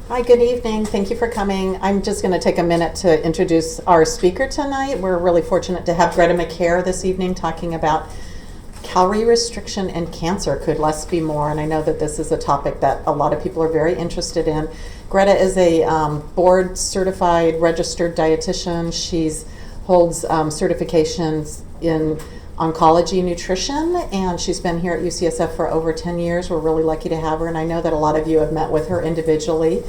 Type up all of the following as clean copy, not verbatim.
Hi, good evening. Thank you for coming. I'm just going to take a minute to introduce our speaker tonight. We're really fortunate to have Greta Macaire this evening talking about calorie restriction and cancer. Could less be more? And I know that this is a topic that a lot of people are very interested in. Greta is a board certified registered dietitian. She holds certifications in oncology nutrition, and she's been here at UCSF for over 10 years. We're really lucky to have her, and I know that a lot of you have met with her individually.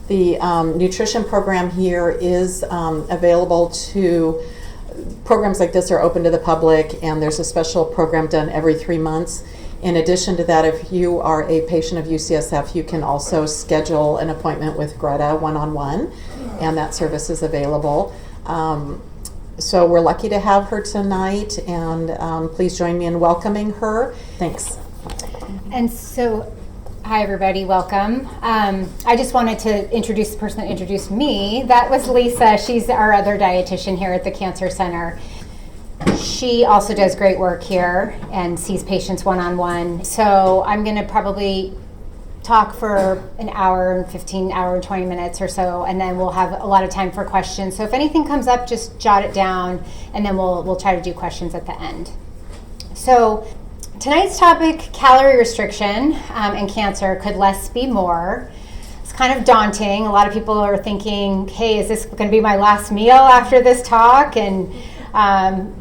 The nutrition program here is available to, programs like this are open to the public, and there's a special program done every 3 months. In addition to that, if you are a patient of UCSF, you can also schedule an appointment with Greta one-on-one, and that service is available. So we're lucky to have her tonight, and please join me in welcoming her. Thanks. And so, hi everybody, welcome. I just wanted to introduce the person that introduced me. That was Lisa. She's our other dietitian here at the Cancer Center. She also does great work here and sees patients one-on-one. So I'm going to probably talk for an hour and 15, hour and 20 minutes or so, and then we'll have a lot of time for questions. So if anything comes up, just jot it down, and then we'll try to do questions at the end. So tonight's topic, calorie restriction and cancer, could less be more. It's kind of daunting. A lot of people are thinking, hey, is this going to be my last meal after this talk? And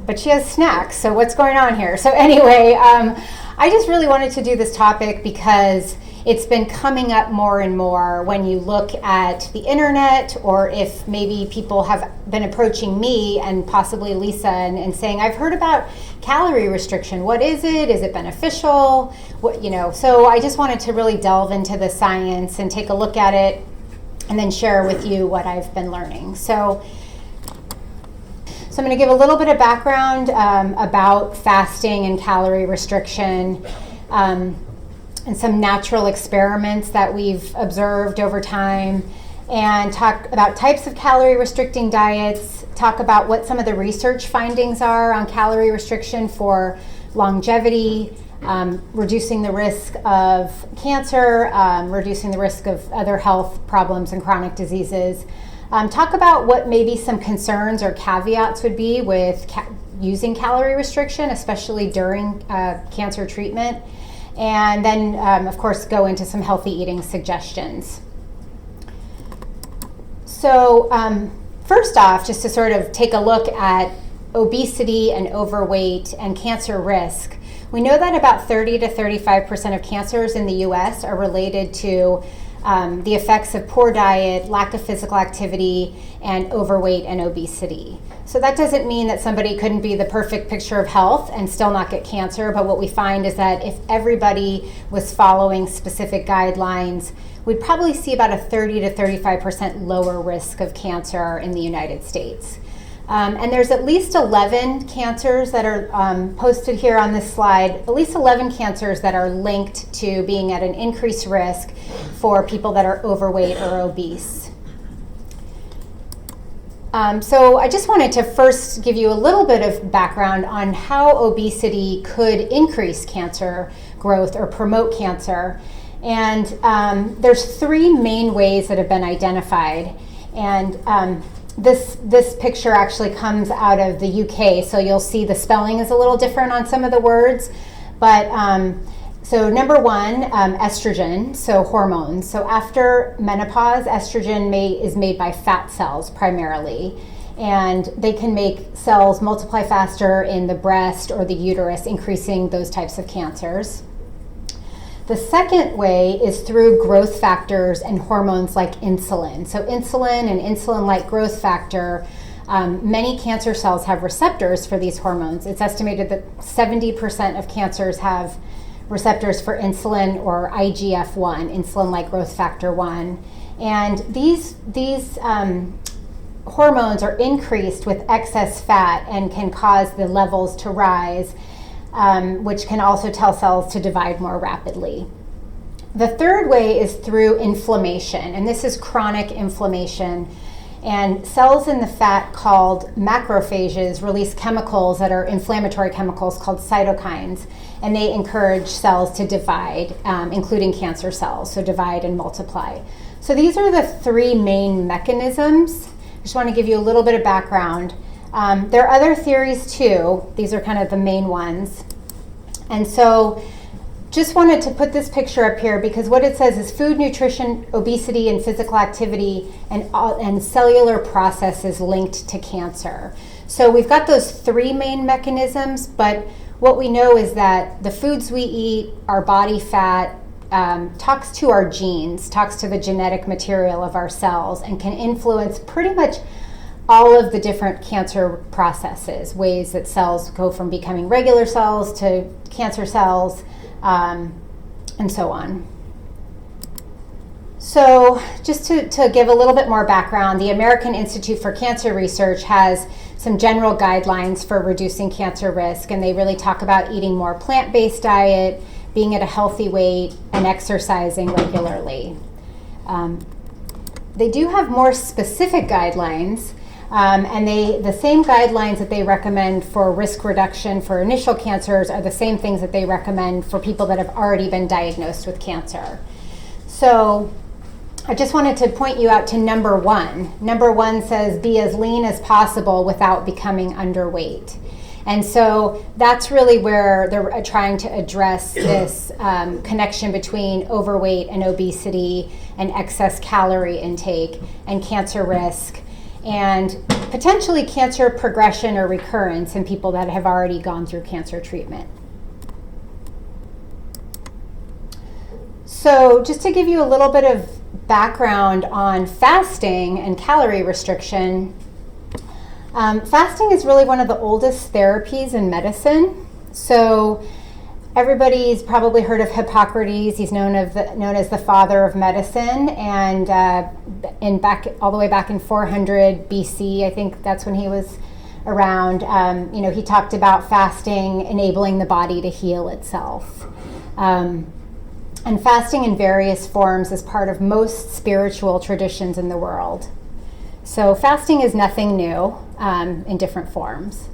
but she has snacks, so what's going on here? So anyway, I just really wanted to do this topic because it's been coming up more and more when you look at the internet, or if maybe people have been approaching me and possibly Lisa and saying, I've heard about calorie restriction. What is it? Is it beneficial? What, so I just wanted to really delve into the science and take a look at it and then share with you what I've been learning. So I'm going to give a little bit of background about fasting and calorie restriction, and some natural experiments that we've observed over time, and talk about types of calorie restricting diets, talk about what some of the research findings are on calorie restriction for longevity, reducing the risk of cancer, reducing the risk of other health problems and chronic diseases. Talk about what maybe some concerns or caveats would be with using calorie restriction, especially during cancer treatment. And then, of course, go into some healthy eating suggestions. So first off, just to sort of take a look at obesity and overweight and cancer risk, we know that about 30 to 35% of cancers in the US are related to the effects of poor diet, lack of physical activity, and overweight and obesity. So that doesn't mean that somebody couldn't be the perfect picture of health and still not get cancer, but what we find is that if everybody was following specific guidelines, we'd probably see about a 30 to 35% lower risk of cancer in the United States. And there's at least 11 cancers that are posted here on this slide, at least 11 cancers that are linked to being at an increased risk for people that are overweight or obese. So I just wanted to first give you a little bit of background on how obesity could increase cancer growth or promote cancer. And there's three main ways that have been identified. And this picture actually comes out of the UK, so you'll see the spelling is a little different on some of the words. But so number one, estrogen, so hormones. So after menopause, estrogen is made by fat cells primarily, and they can make cells multiply faster in the breast or the uterus, increasing those types of cancers. The second way is through growth factors and hormones like insulin. So insulin and insulin-like growth factor, many cancer cells have receptors for these hormones. It's estimated that 70% of cancers have receptors for insulin or IGF-1, insulin-like growth factor 1. And these hormones are increased with excess fat and can cause the levels to rise, which can also tell cells to divide more rapidly. The third way is through inflammation, and this is chronic inflammation. And cells in the fat called macrophages release chemicals that are inflammatory chemicals called cytokines, and they encourage cells to divide, including cancer cells, so divide and multiply. So these are the three main mechanisms. I just want to give you a little bit of background. There are other theories too. These are kind of the main ones. And so just wanted to put this picture up here because what it says is food, nutrition, obesity, and physical activity and cellular processes linked to cancer. So we've got those three main mechanisms, but what we know is that the foods we eat, our body fat, talks to our genes, talks to the genetic material of our cells, and can influence pretty much all of the different cancer processes, ways that cells go from becoming regular cells to cancer cells, and so on. So just to give a little bit more background, the American Institute for Cancer Research has some general guidelines for reducing cancer risk, and they really talk about eating more plant-based diet, being at a healthy weight, and exercising regularly. They do have more specific guidelines, and the same guidelines that they recommend for risk reduction for initial cancers are the same things that they recommend for people that have already been diagnosed with cancer. So I just wanted to point you out to number one. Number one says be as lean as possible without becoming underweight. And so that's really where they're trying to address this connection between overweight and obesity and excess calorie intake and cancer risk and potentially cancer progression or recurrence in people that have already gone through cancer treatment. So just to give you a little bit of background on fasting and calorie restriction, fasting is really one of the oldest therapies in medicine. So everybody's probably heard of Hippocrates. He's known as the father of medicine, and all the way back in 400 BC, I think that's when he was around. He talked about fasting enabling the body to heal itself. And fasting in various forms is part of most spiritual traditions in the world. So fasting is nothing new in different forms.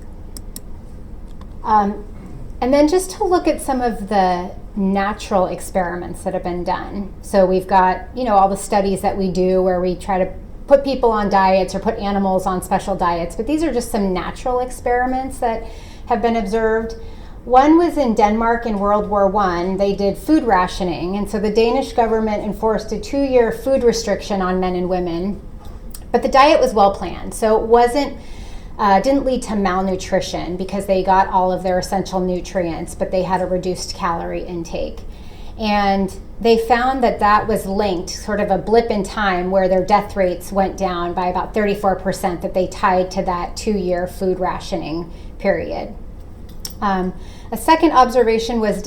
And then just to look at some of the natural experiments that have been done. So we've got, all the studies that we do where we try to put people on diets or put animals on special diets, but these are just some natural experiments that have been observed. One was in Denmark in World War I. They did food rationing, and so the Danish government enforced a 2-year food restriction on men and women, but the diet was well planned, so it didn't lead to malnutrition because they got all of their essential nutrients, but they had a reduced calorie intake. And they found that was linked, sort of a blip in time where their death rates went down by about 34%, that they tied to that 2-year food rationing period. A second observation was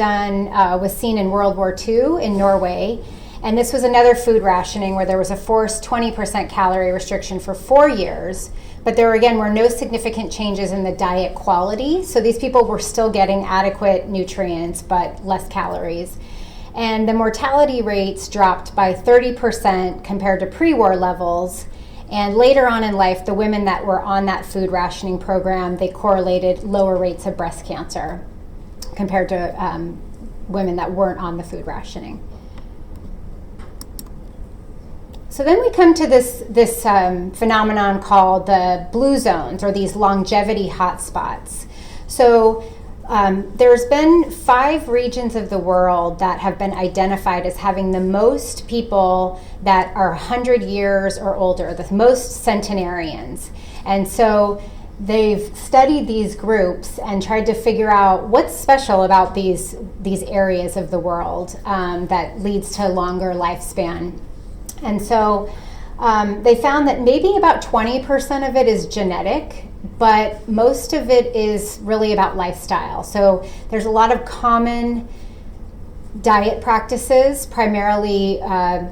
seen in World War II in Norway, and this was another food rationing where there was a forced 20% calorie restriction for 4 years, but there were no significant changes in the diet quality, so these people were still getting adequate nutrients but less calories. And the mortality rates dropped by 30% compared to pre-war levels. And later on in life, the women that were on that food rationing program, they correlated lower rates of breast cancer compared to women that weren't on the food rationing. So then we come to this phenomenon called the blue zones, or these longevity hotspots. So there's been 5 regions of the world that have been identified as having the most people that are 100 years or older, the most centenarians. And so they've studied these groups and tried to figure out what's special about these areas of the world that leads to longer lifespan. And so they found that maybe about 20% of it is genetic, but most of it is really about lifestyle. So there's a lot of common diet practices, primarily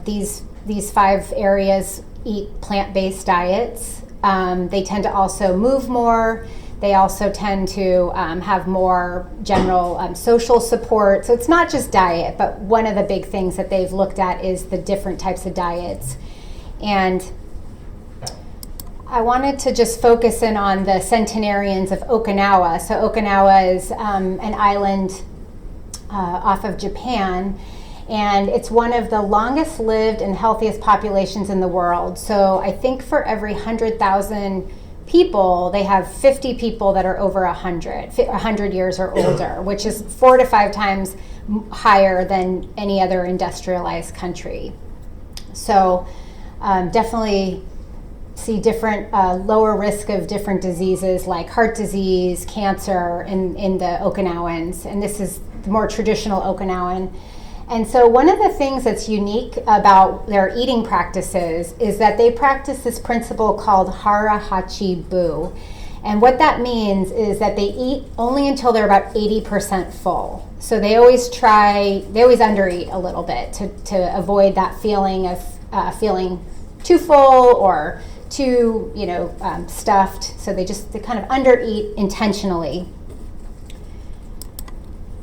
these 5 areas eat plant-based diets. They tend to also move more. They also tend to have more general social support. So it's not just diet, but one of the big things that they've looked at is the different types of diets. And I wanted to just focus in on the centenarians of Okinawa. So Okinawa is an island off of Japan, and it's one of the longest lived and healthiest populations in the world. So I think for every 100,000 people, they have 50 people that are over 100 years or older, which is 4 to 5 times higher than any other industrialized country. So definitely see different lower risk of different diseases like heart disease, cancer in the Okinawans, and this is the more traditional Okinawan. And so one of the things that's unique about their eating practices is that they practice this principle called hara hachi bu. And what that means is that they eat only until they're about 80% full. So they always undereat a little bit to avoid that feeling of feeling too full or too, stuffed. So they kind of undereat intentionally.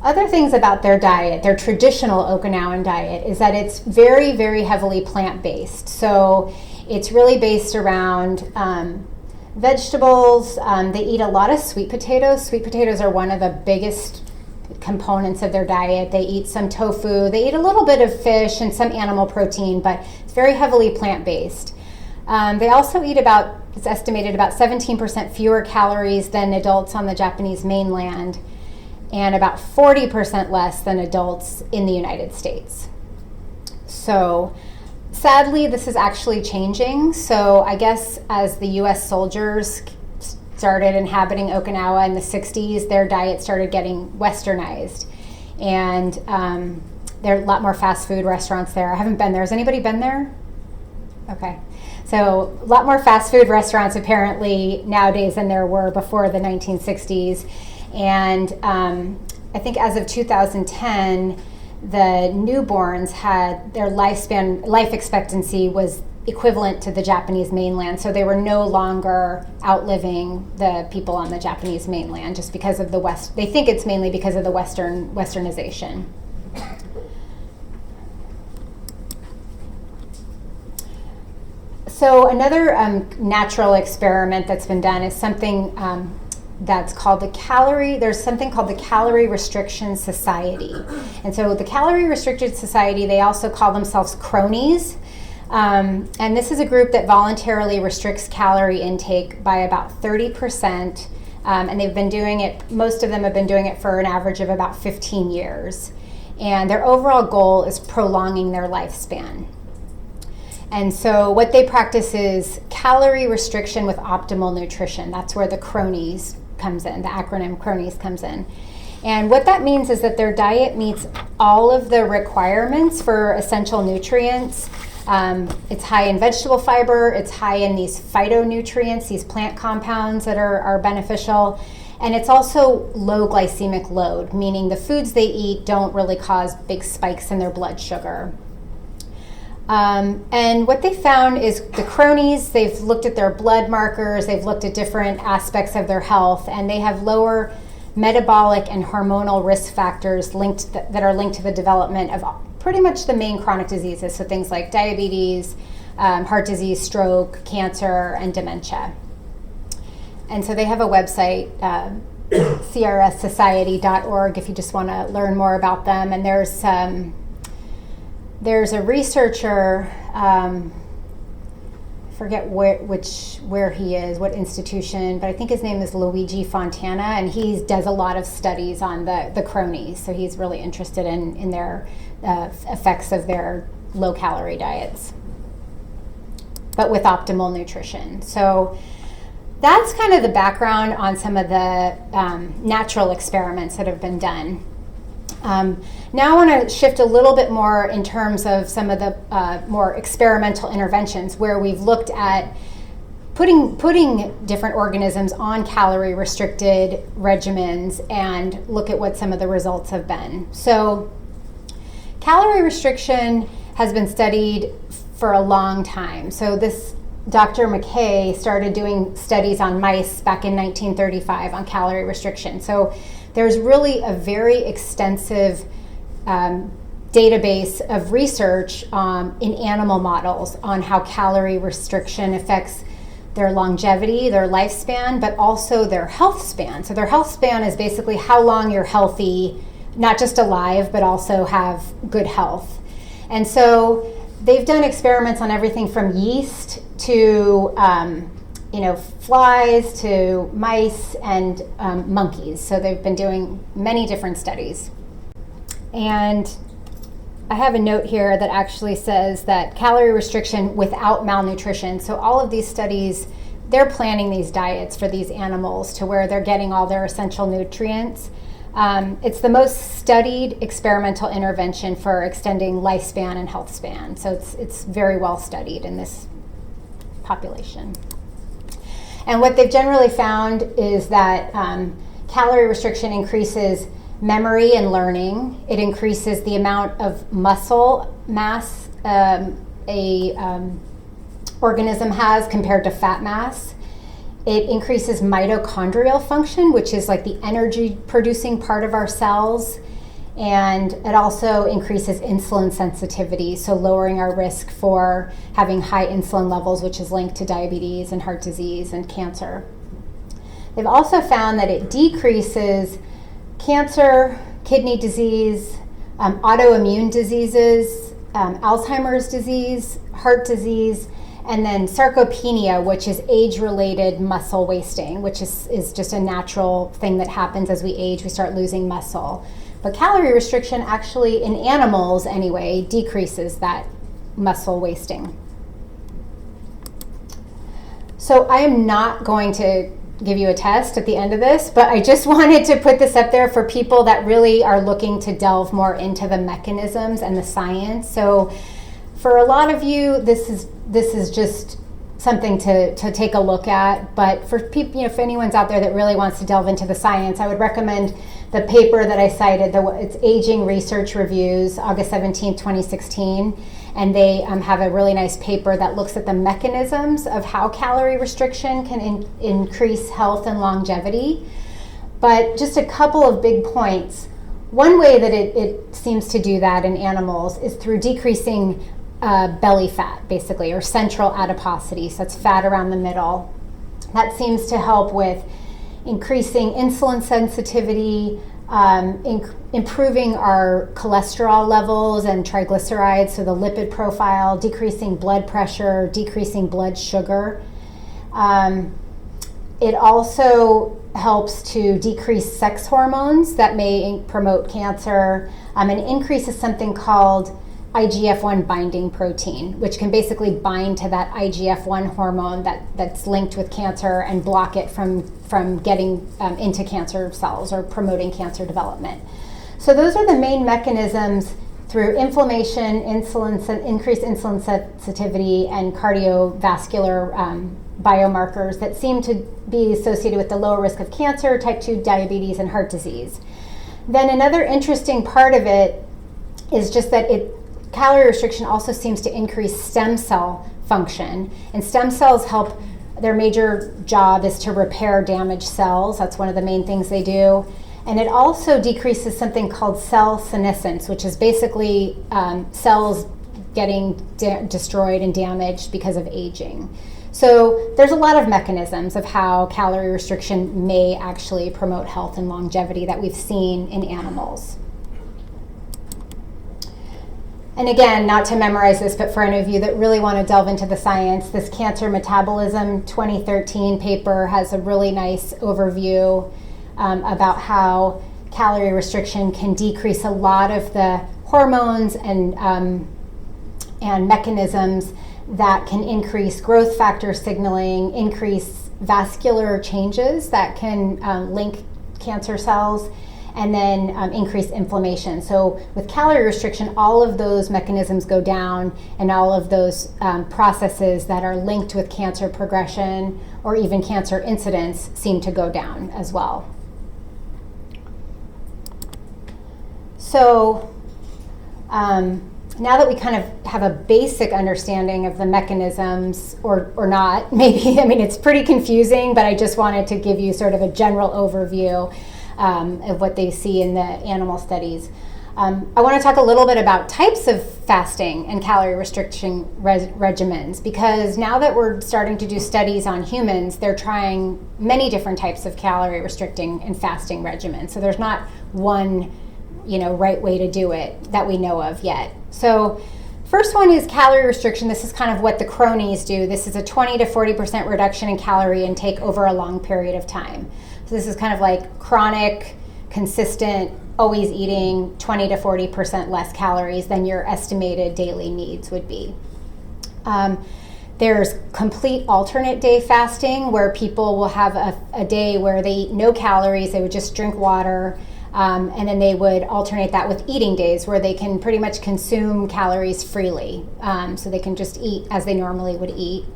Other things about their diet, their traditional Okinawan diet, is that it's very, very heavily plant-based. So it's really based around vegetables. They eat a lot of sweet potatoes. Sweet potatoes are one of the biggest components of their diet. They eat some tofu. They eat a little bit of fish and some animal protein, but it's very heavily plant-based. They also eat it's estimated about 17% fewer calories than adults on the Japanese mainland, and about 40% less than adults in the United States. So sadly, this is actually changing. So I guess as the US soldiers started inhabiting Okinawa in the 60s, their diet started getting westernized. And there are a lot more fast food restaurants there. I haven't been there. Has anybody been there? Okay. So a lot more fast food restaurants apparently nowadays than there were before the 1960s. And I think as of 2010, the newborns had their life expectancy was equivalent to the Japanese mainland. So they were no longer outliving the people on the Japanese mainland just because of the West. They think it's mainly because of the westernization. So another natural experiment that's been done is something that's called there's something called the Calorie Restriction Society. And so the Calorie Restricted Society, they also call themselves cronies. And this is a group that voluntarily restricts calorie intake by about 30%. And they've been doing it, most of them have been doing it for an average of about 15 years. And their overall goal is prolonging their lifespan. And so what they practice is calorie restriction with optimal nutrition. That's where the cronies comes in, the acronym cronies comes in. And what that means is that their diet meets all of the requirements for essential nutrients. It's high in vegetable fiber, it's high in these phytonutrients, these plant compounds that are beneficial. And it's also low glycemic load, meaning the foods they eat don't really cause big spikes in their blood sugar. And what they found is the cronies, they've looked at their blood markers, they've looked at different aspects of their health, and they have lower metabolic and hormonal risk factors that are linked to the development of pretty much the main chronic diseases, so things like diabetes, heart disease, stroke, cancer, and dementia. And so they have a website, crssociety.org, if you just want to learn more about them. And there's a researcher, I forget where he is, what institution, but I think his name is Luigi Fontana, and he does a lot of studies on the cronies. So he's really interested in their effects of their low-calorie diets, but with optimal nutrition. So that's kind of the background on some of the natural experiments that have been done. Now I want to shift a little bit more in terms of some of the more experimental interventions where we've looked at putting different organisms on calorie restricted regimens and look at what some of the results have been. So calorie restriction has been studied for a long time. So this Dr. Macaire started doing studies on mice back in 1935 on calorie restriction. So there's really a very extensive database of research in animal models on how calorie restriction affects their longevity, their lifespan, but also their health span. So their health span is basically how long you're healthy, not just alive, but also have good health. And so they've done experiments on everything from yeast to flies to mice and monkeys. So they've been doing many different studies. And I have a note here that actually says that calorie restriction without malnutrition. So all of these studies, they're planning these diets for these animals to where they're getting all their essential nutrients. It's the most studied experimental intervention for extending lifespan and health span. So it's very well studied in this population. And what they've generally found is that calorie restriction increases memory and learning. It increases the amount of muscle mass organism has compared to fat mass. It increases mitochondrial function, which is like the energy producing part of our cells. And it also increases insulin sensitivity, so lowering our risk for having high insulin levels, which is linked to diabetes and heart disease and cancer. They've also found that it decreases cancer, kidney disease, autoimmune diseases, Alzheimer's disease, heart disease, and then sarcopenia, which is age-related muscle wasting, which is just a natural thing that happens as we age. We start losing muscle. But calorie restriction actually, in animals anyway, decreases that muscle wasting. So I am not going to give you a test at the end of this, but I just wanted to put this up there for people that really are looking to delve more into the mechanisms and the science. So for a lot of you, this is just something to take a look at. But for people, if anyone's out there that really wants to delve into the science, I would recommend the paper that I cited. It's Aging Research Reviews, August 17, 2016. And they have a really nice paper that looks at the mechanisms of how calorie restriction can increase health and longevity. But just a couple of big points. One way that it seems to do that in animals is through decreasing belly fat, basically, or central adiposity, so that's fat around the middle. That seems to help with increasing insulin sensitivity, improving our cholesterol levels and triglycerides, so the lipid profile, decreasing blood pressure, decreasing blood sugar. It also helps to decrease sex hormones that may promote cancer, and increases something called IGF-1 binding protein, which can basically bind to that IGF-1 hormone that's linked with cancer and block it from getting into cancer cells or promoting cancer development. So those are the main mechanisms through inflammation, increased insulin sensitivity, and cardiovascular biomarkers that seem to be associated with the lower risk of cancer, type 2 diabetes, and heart disease. Then another interesting part of it is just that calorie restriction also seems to increase stem cell function, and stem cells help. Their major job is to repair damaged cells. That's one of the main things they do. And it also decreases something called cell senescence, which is basically cells getting destroyed and damaged because of aging. So there's a lot of mechanisms of how calorie restriction may actually promote health and longevity that we've seen in animals. And again, not to memorize this, but for any of you that really want to delve into the science, this Cancer Metabolism 2013 paper has a really nice overview about how calorie restriction can decrease a lot of the hormones and mechanisms that can increase growth factor signaling, increase vascular changes that can link cancer cells, and then increase inflammation. So with calorie restriction, all of those mechanisms go down, and all of those processes that are linked with cancer progression or even cancer incidence seem to go down as well. So now that we kind of have a basic understanding of the mechanisms, or not, maybe, I mean, it's pretty confusing, but I just wanted to give you sort of a general overview of what they see in the animal studies. I want to talk a little bit about types of fasting and calorie restriction regimens, because now that we're starting to do studies on humans, they're trying many different types of calorie restricting and fasting regimens. So there's not one, right way to do it that we know of yet. So first one is calorie restriction. This is kind of what the cronies do. This is a 20 to 40% reduction in calorie intake over a long period of time. So this is kind of like chronic, consistent, always eating 20 to 40% less calories than your estimated daily needs would be. There's complete alternate day fasting, where people will have a day where they eat no calories, they would just drink water, and then they would alternate that with eating days where they can pretty much consume calories freely. So they can just eat as they normally would eat.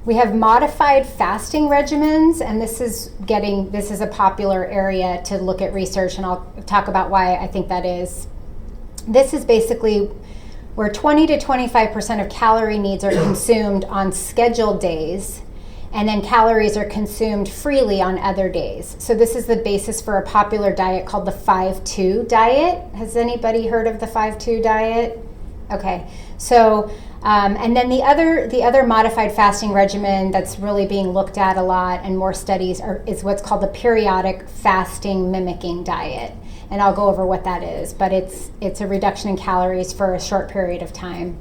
We have modified fasting regimens, and this is a popular area to look at research, and I'll talk about why I think that is. This is basically where 20 to 25% of calorie needs are consumed on scheduled days, and then calories are consumed freely on other days. So this is the basis for a popular diet called the 5-2 diet. Has anybody heard of the 5-2 diet? Okay, so and then the other modified fasting regimen that's really being looked at a lot and more studies is what's called the periodic fasting mimicking diet. And I'll go over what that is, but it's a reduction in calories for a short period of time.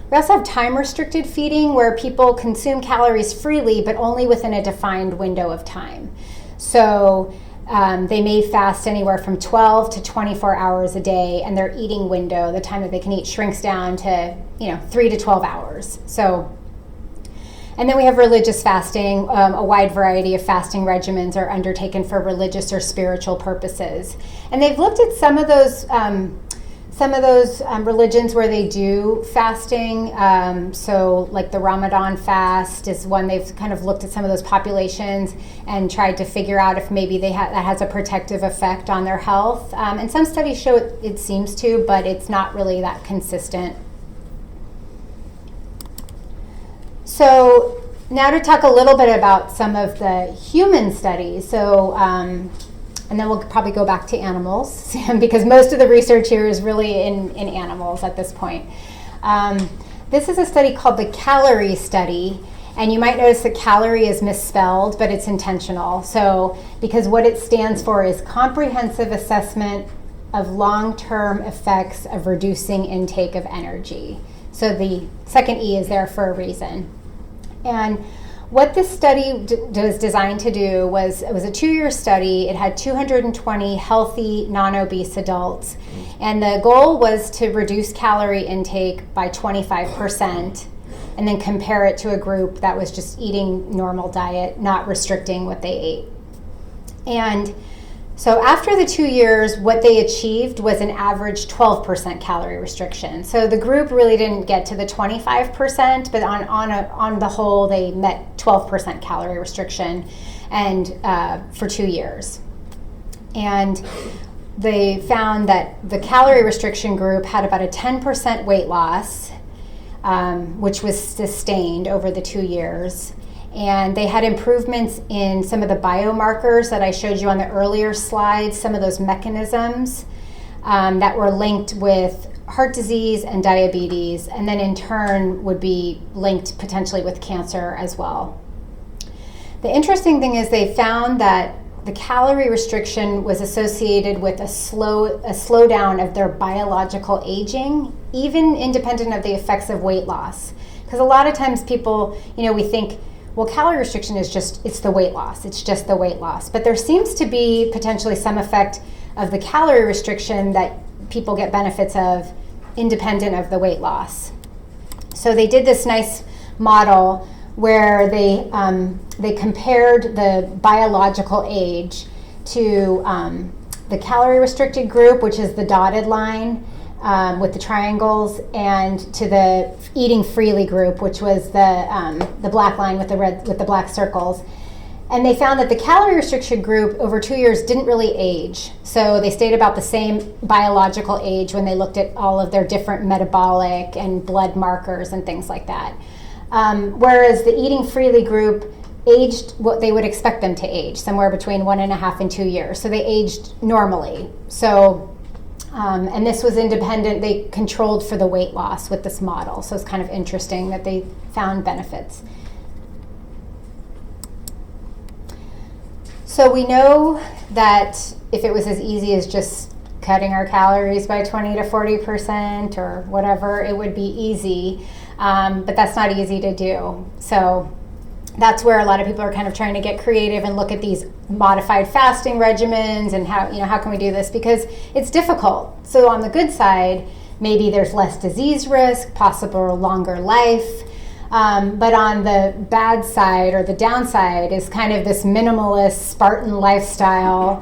We also have time-restricted feeding, where people consume calories freely, but only within a defined window of time. So they may fast anywhere from 12 to 24 hours a day, and their eating window, the time that they can eat, shrinks down to 3 to 12 hours. So, and then we have religious fasting. A wide variety of fasting regimens are undertaken for religious or spiritual purposes, and they've looked at some of those religions where they do fasting. So like the Ramadan fast is one. They've kind of looked at some of those populations and tried to figure out if maybe that has a protective effect on their health. And some studies show it seems to, but it's not really that consistent. So now to talk a little bit about some of the human studies. So, and then we'll probably go back to animals because most of the research here is really in animals at this point. This is a study called the Calorie Study, and you might notice that calorie is misspelled, but it's intentional. So, because what it stands for is Comprehensive Assessment of Long-Term Effects of Reducing Intake of Energy. So the second E is there for a reason. And what this study was designed to do was, it was a 2-year study. It had 220 healthy, non-obese adults. And the goal was to reduce calorie intake by 25% and then compare it to a group that was just eating normal diet, not restricting what they ate. And so after the 2 years, what they achieved was an average 12% calorie restriction. So the group really didn't get to the 25%, but on the whole, they met 12% calorie restriction and for 2 years. And they found that the calorie restriction group had about a 10% weight loss, which was sustained over the 2 years. And they had improvements in some of the biomarkers that I showed you on the earlier slides, some of those mechanisms that were linked with heart disease and diabetes, and then in turn would be linked potentially with cancer as well. The interesting thing is they found that the calorie restriction was associated with a slowdown of their biological aging, even independent of the effects of weight loss. Because a lot of times people, we think, well, calorie restriction is it's the weight loss. It's just the weight loss. But there seems to be potentially some effect of the calorie restriction that people get benefits of independent of the weight loss. So they did this nice model where they compared the biological age to the calorie restricted group, which is the dotted line, with the triangles, and to the eating freely group, which was the black line with the black circles. And they found that the calorie restriction group over 2 years didn't really age. So they stayed about the same biological age when they looked at all of their different metabolic and blood markers and things like that. Whereas the eating freely group aged what they would expect them to age, somewhere between 1.5 and 2 years. So they aged normally. So And this was independent. They controlled for the weight loss with this model. So it's kind of interesting that they found benefits. So we know that if it was as easy as just cutting our calories by 20 to 40% or whatever, it would be easy. But that's not easy to do. So that's where a lot of people are kind of trying to get creative and look at these modified fasting regimens and how can we do this, because it's difficult. So on the good side, maybe there's less disease risk, possible longer life. But on the bad side or the downside is kind of this minimalist Spartan lifestyle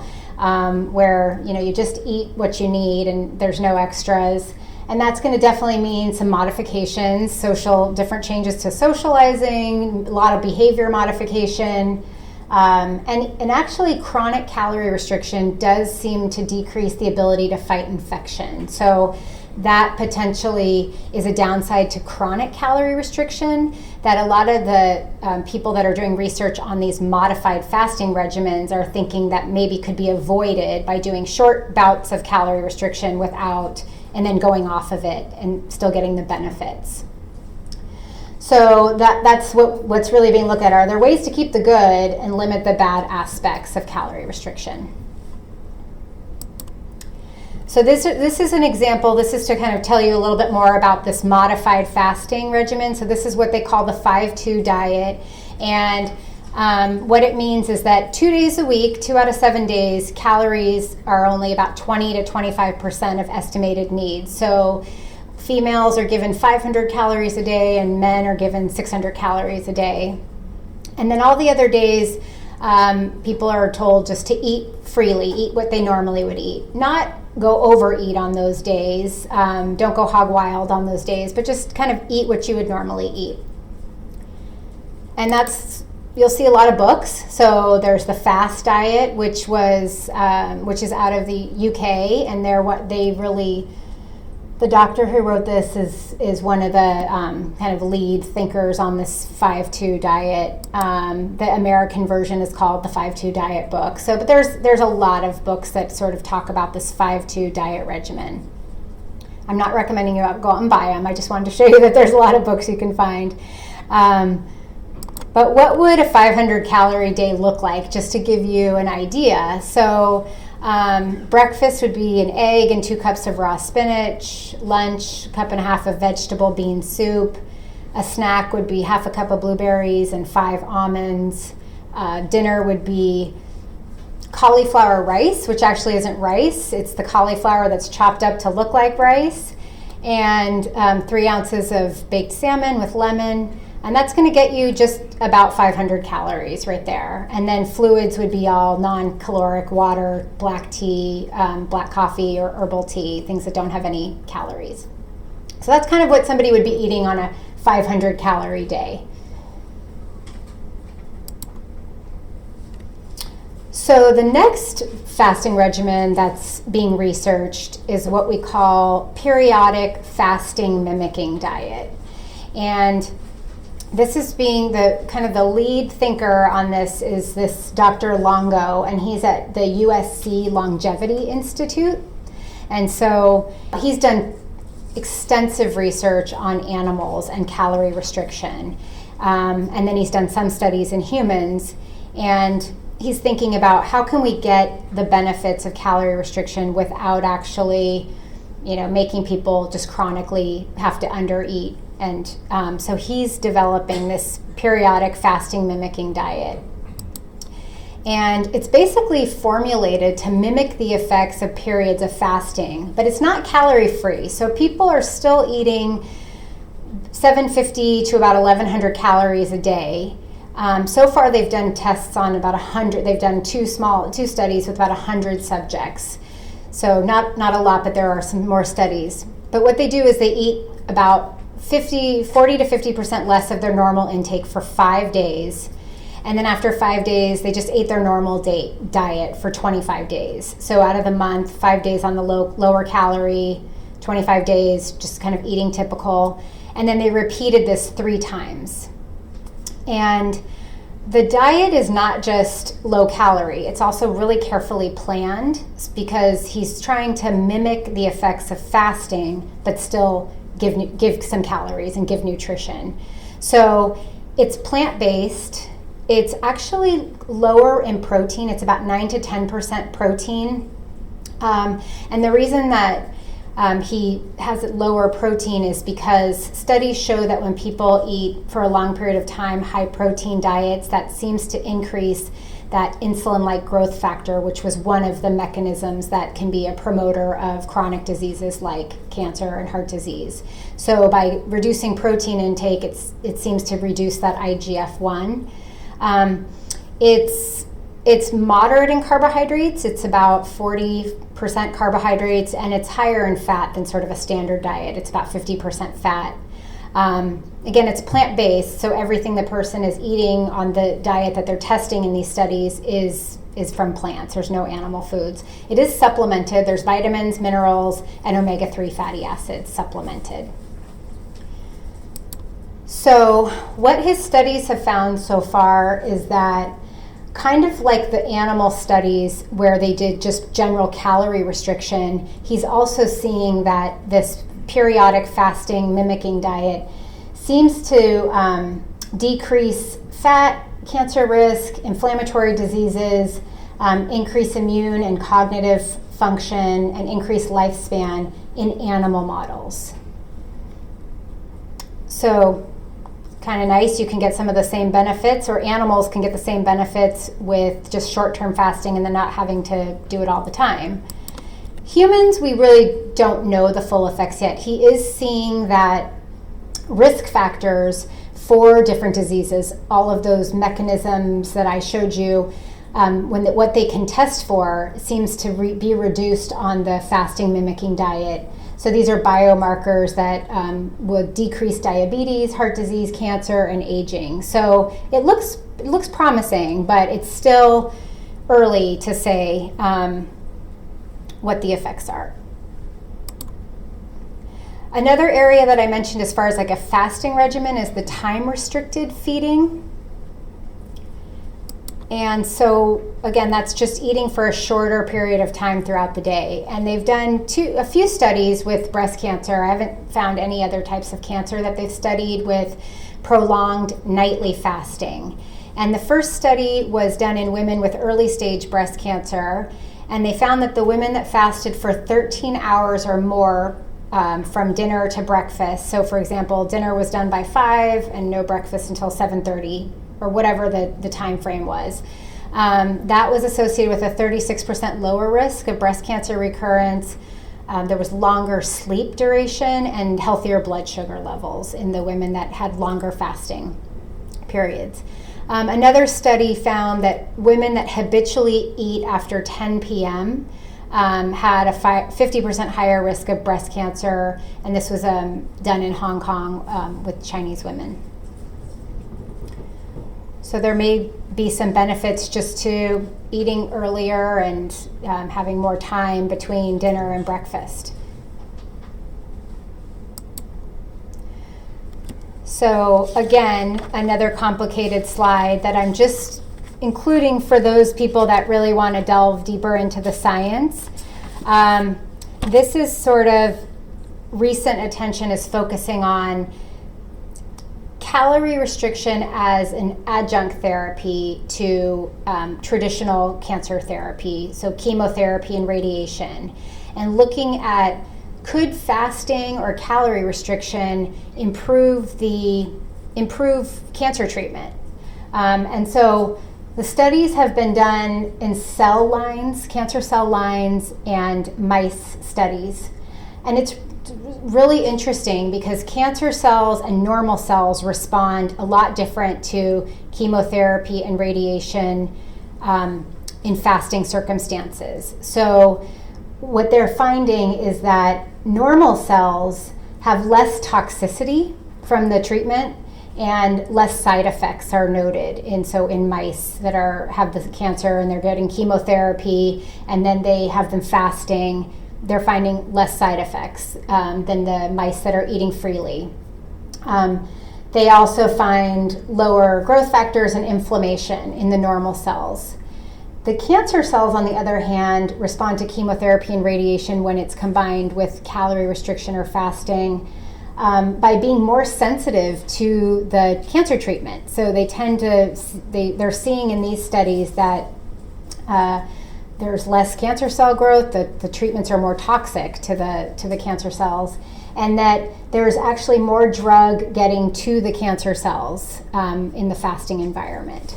where you just eat what you need and there's no extras. And that's going to definitely mean some modifications, different changes to socializing, a lot of behavior modification. And actually chronic calorie restriction does seem to decrease the ability to fight infection. So that potentially is a downside to chronic calorie restriction, that a lot of the people that are doing research on these modified fasting regimens are thinking that maybe could be avoided by doing short bouts of calorie restriction and then going off of it and still getting the benefits. So that's what's really being looked at. Are there ways to keep the good and limit the bad aspects of calorie restriction? So this is an example. This is to kind of tell you a little bit more about this modified fasting regimen. So this is what they call the 5-2 diet. And what it means is that 2 days a week, 2 out of 7 days, calories are only about 20 to 25% of estimated needs. So females are given 500 calories a day and men are given 600 calories a day. And then all the other days, people are told just to eat freely, eat what they normally would eat. Not go overeat on those days, don't go hog wild on those days, but just kind of eat what you would normally eat. And you'll see a lot of books. So there's the Fast Diet, which is out of the UK, and the doctor who wrote this is one of the kind of lead thinkers on this 5-2 diet. The American version is called the 5-2 diet book. So, but there's a lot of books that sort of talk about this 5-2 diet regimen. I'm not recommending you go out and buy them. I just wanted to show you that there's a lot of books you can find. But what would a 500 calorie day look like, just to give you an idea? So breakfast would be an egg and 2 cups of raw spinach. Lunch, 1.5 cups of vegetable bean soup. A snack would be 1/2 cup of blueberries and 5 almonds. Dinner would be cauliflower rice, which actually isn't rice. It's the cauliflower that's chopped up to look like rice. And 3 ounces of baked salmon with lemon. And that's going to get you just about 500 calories right there. And then fluids would be all non-caloric water, black tea, black coffee, or herbal tea, things that don't have any calories. So that's kind of what somebody would be eating on a 500 calorie day. So the next fasting regimen that's being researched is what we call periodic fasting mimicking diet. And this is being the lead thinker on this is this Dr. Longo, and he's at the USC Longevity Institute. And so he's done extensive research on animals and calorie restriction. And then he's done some studies in humans. And he's thinking about how can we get the benefits of calorie restriction without actually, making people just chronically have to undereat. And so he's developing this periodic fasting mimicking diet. And it's basically formulated to mimic the effects of periods of fasting, but it's not calorie free. So people are still eating 750 to about 1,100 calories a day. So far they've done tests on about 100. They've done two studies with about 100 subjects. So not a lot, but there are some more studies. But what they do is they eat about 40 to 50% less of their normal intake for 5 days. And then after 5 days, they just ate their normal diet for 25 days. So out of the month, 5 days on the lower calorie, 25 days just kind of eating typical. And then they repeated this 3 times. And The diet is not just low calorie, it's also really carefully planned because he's trying to mimic the effects of fasting but still give some calories and give nutrition. So it's plant-based. It's actually lower in protein. It's about 9 to 10% protein. And the reason that he has lower protein is because studies show that when people eat for a long period of time high protein diets, that seems to increase that insulin-like growth factor, which was one of the mechanisms that can be a promoter of chronic diseases like cancer and heart disease. So by reducing protein intake, it seems to reduce that IGF-1. It's moderate in carbohydrates. It's about 40% carbohydrates, and it's higher in fat than sort of a standard diet. It's about 50% fat. Again, it's plant-based, so everything the person is eating on the diet that they're testing in these studies is from plants. There's no animal foods. It is supplemented. There's vitamins, minerals, and omega-3 fatty acids supplemented. So what his studies have found so far is that kind of like the animal studies where they did just general calorie restriction, he's also seeing that this periodic fasting mimicking diet seems to decrease fat, cancer risk, inflammatory diseases, increase immune and cognitive function, and increase lifespan in animal models. So kind of nice, you can get some of the same benefits, or animals can get the same benefits with just short-term fasting and then not having to do it all the time. Humans, we really don't know the full effects yet. He is seeing that risk factors for different diseases, all of those mechanisms that I showed you, what they can test for seems to be reduced on the fasting mimicking diet. So these are biomarkers that would decrease diabetes, heart disease, cancer, and aging. So it looks promising, but it's still early to say what the effects are. Another area that I mentioned as far as like a fasting regimen is the time-restricted feeding. And so, again, that's just eating for a shorter period of time throughout the day. And they've done a few studies with breast cancer. I haven't found any other types of cancer that they've studied with prolonged nightly fasting. And the first study was done in women with early stage breast cancer. And they found that the women that fasted for 13 hours or more from dinner to breakfast, so for example, dinner was done by 5 and no breakfast until 7:30, or whatever the time frame was. That was associated with a 36% lower risk of breast cancer recurrence. There was longer sleep duration and healthier blood sugar levels in the women that had longer fasting periods. Another study found that women that habitually eat after 10 p.m. Had a 50% higher risk of breast cancer, and this was done in Hong Kong with Chinese women. So there may be some benefits just to eating earlier and having more time between dinner and breakfast. So again, another complicated slide that I'm just including for those people that really want to delve deeper into the science. This is sort of recent attention is focusing on calorie restriction as an adjunct therapy to traditional cancer therapy, so chemotherapy and radiation, and looking at could fasting or calorie restriction improve cancer treatment. And so the studies have been done in cell lines, cancer cell lines, and mice studies. And it's really interesting because cancer cells and normal cells respond a lot different to chemotherapy and radiation in fasting circumstances. So what they're finding is that normal cells have less toxicity from the treatment and less side effects are noted. And so in mice that have the cancer and they're getting chemotherapy and then they have them fasting, they're finding less side effects than the mice that are eating freely. They also find lower growth factors and inflammation in the normal cells. The cancer cells, on the other hand, respond to chemotherapy and radiation when it's combined with calorie restriction or fasting by being more sensitive to the cancer treatment. So they tend to, they're seeing in these studies that there's less cancer cell growth, the treatments are more toxic to the cancer cells, and that there's actually more drug getting to the cancer cells in the fasting environment.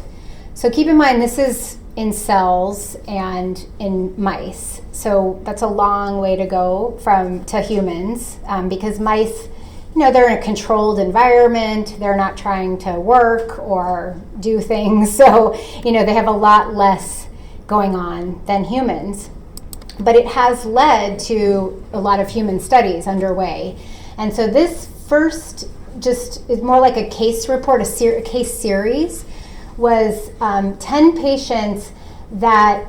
So keep in mind, this is in cells and in mice. So that's a long way to go to humans because mice, they're in a controlled environment. They're not trying to work or do things. So, they have a lot less going on than humans. But it has led to a lot of human studies underway. And so this first just is more like a case report, a case series, was 10 patients that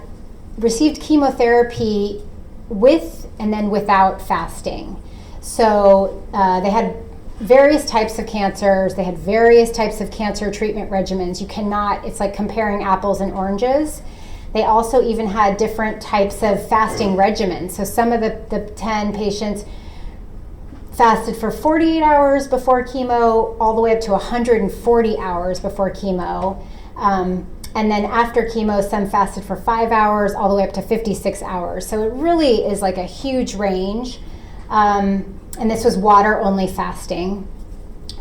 received chemotherapy with and then without fasting. So they had various types of cancers. They had various types of cancer treatment regimens. It's like comparing apples and oranges. They also even had different types of fasting regimens. So some of the 10 patients fasted for 48 hours before chemo, all the way up to 140 hours before chemo. And then after chemo, some fasted for 5 hours, all the way up to 56 hours. So it really is like a huge range. And this was water-only fasting.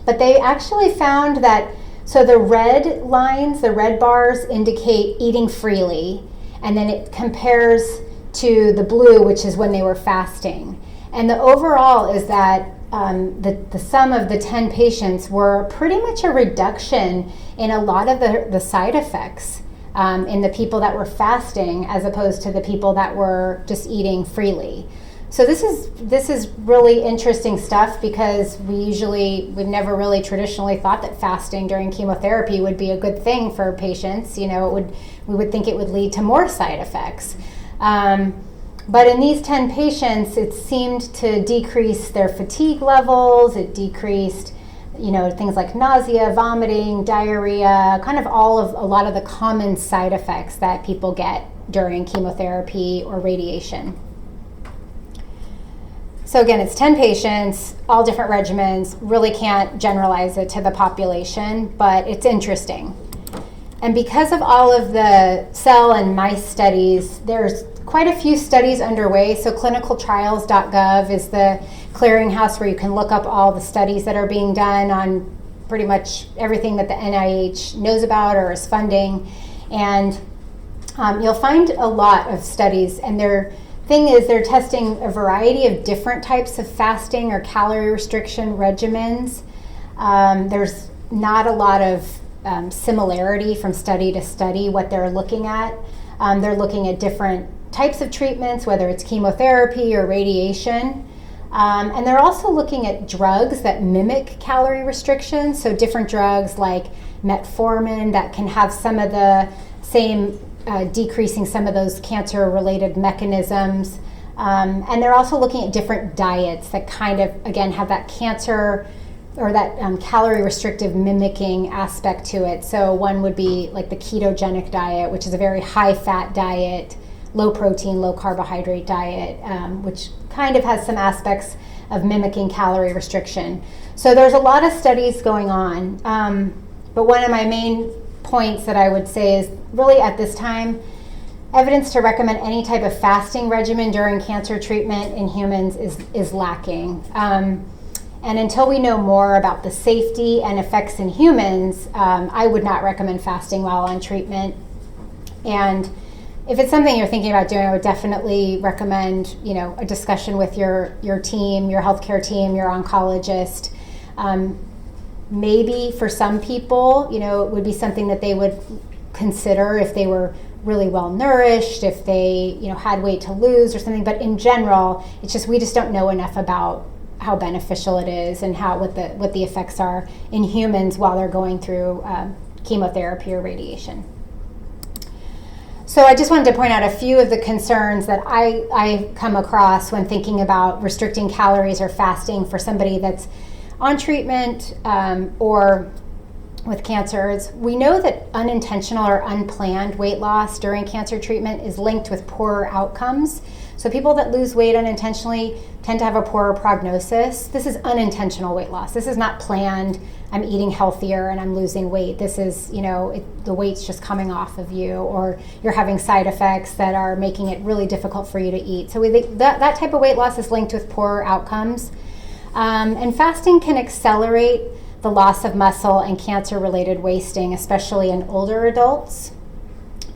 But they actually found that, so the red lines, the red bars indicate eating freely, and then it compares to the blue, which is when they were fasting. And the overall is that the sum of the 10 patients were pretty much a reduction in a lot of the side effects in the people that were fasting as opposed to the people that were just eating freely. So this is really interesting stuff because we've never really traditionally thought that fasting during chemotherapy would be a good thing for patients. We would think it would lead to more side effects. But in these 10 patients, it seemed to decrease their fatigue levels. It decreased, things like nausea, vomiting, diarrhea, kind of a lot of the common side effects that people get during chemotherapy or radiation. So again, it's 10 patients, all different regimens. Really can't generalize it to the population, but it's interesting. And because of all of the cell and mice studies, there's quite a few studies underway. So clinicaltrials.gov is the clearinghouse where you can look up all the studies that are being done on pretty much everything that the NIH knows about or is funding. And you'll find a lot of studies, and they're testing a variety of different types of fasting or calorie restriction regimens. There's not a lot of similarity from study to study what they're looking at. They're looking at different types of treatments, whether it's chemotherapy or radiation. And they're also looking at drugs that mimic calorie restriction. So different drugs like metformin that can have some of the same decreasing some of those cancer-related mechanisms. And they're also looking at different diets that kind of, again, have that cancer or that calorie restrictive mimicking aspect to it. So one would be like the ketogenic diet, which is a very high-fat diet, low protein, low carbohydrate diet, which kind of has some aspects of mimicking calorie restriction. So there's a lot of studies going on. But one of my main points that I would say is really at this time, evidence to recommend any type of fasting regimen during cancer treatment in humans is lacking. And until we know more about the safety and effects in humans, I would not recommend fasting while on treatment. And if it's something you're thinking about doing, I would definitely recommend, a discussion with your team, your healthcare team, your oncologist. Maybe for some people, it would be something that they would consider if they were really well nourished, if they, had weight to lose or something. But in general, it's just we just don't know enough about how beneficial it is and what the effects are in humans while they're going through chemotherapy or radiation. So I just wanted to point out a few of the concerns that I come across when thinking about restricting calories or fasting for somebody that's on treatment or with cancers, we know that unintentional or unplanned weight loss during cancer treatment is linked with poorer outcomes. So people that lose weight unintentionally tend to have a poorer prognosis. This is unintentional weight loss. This is not planned, I'm eating healthier and I'm losing weight. This is, the weight's just coming off of you, or you're having side effects that are making it really difficult for you to eat. So we think that type of weight loss is linked with poorer outcomes. And fasting can accelerate the loss of muscle and cancer-related wasting, especially in older adults.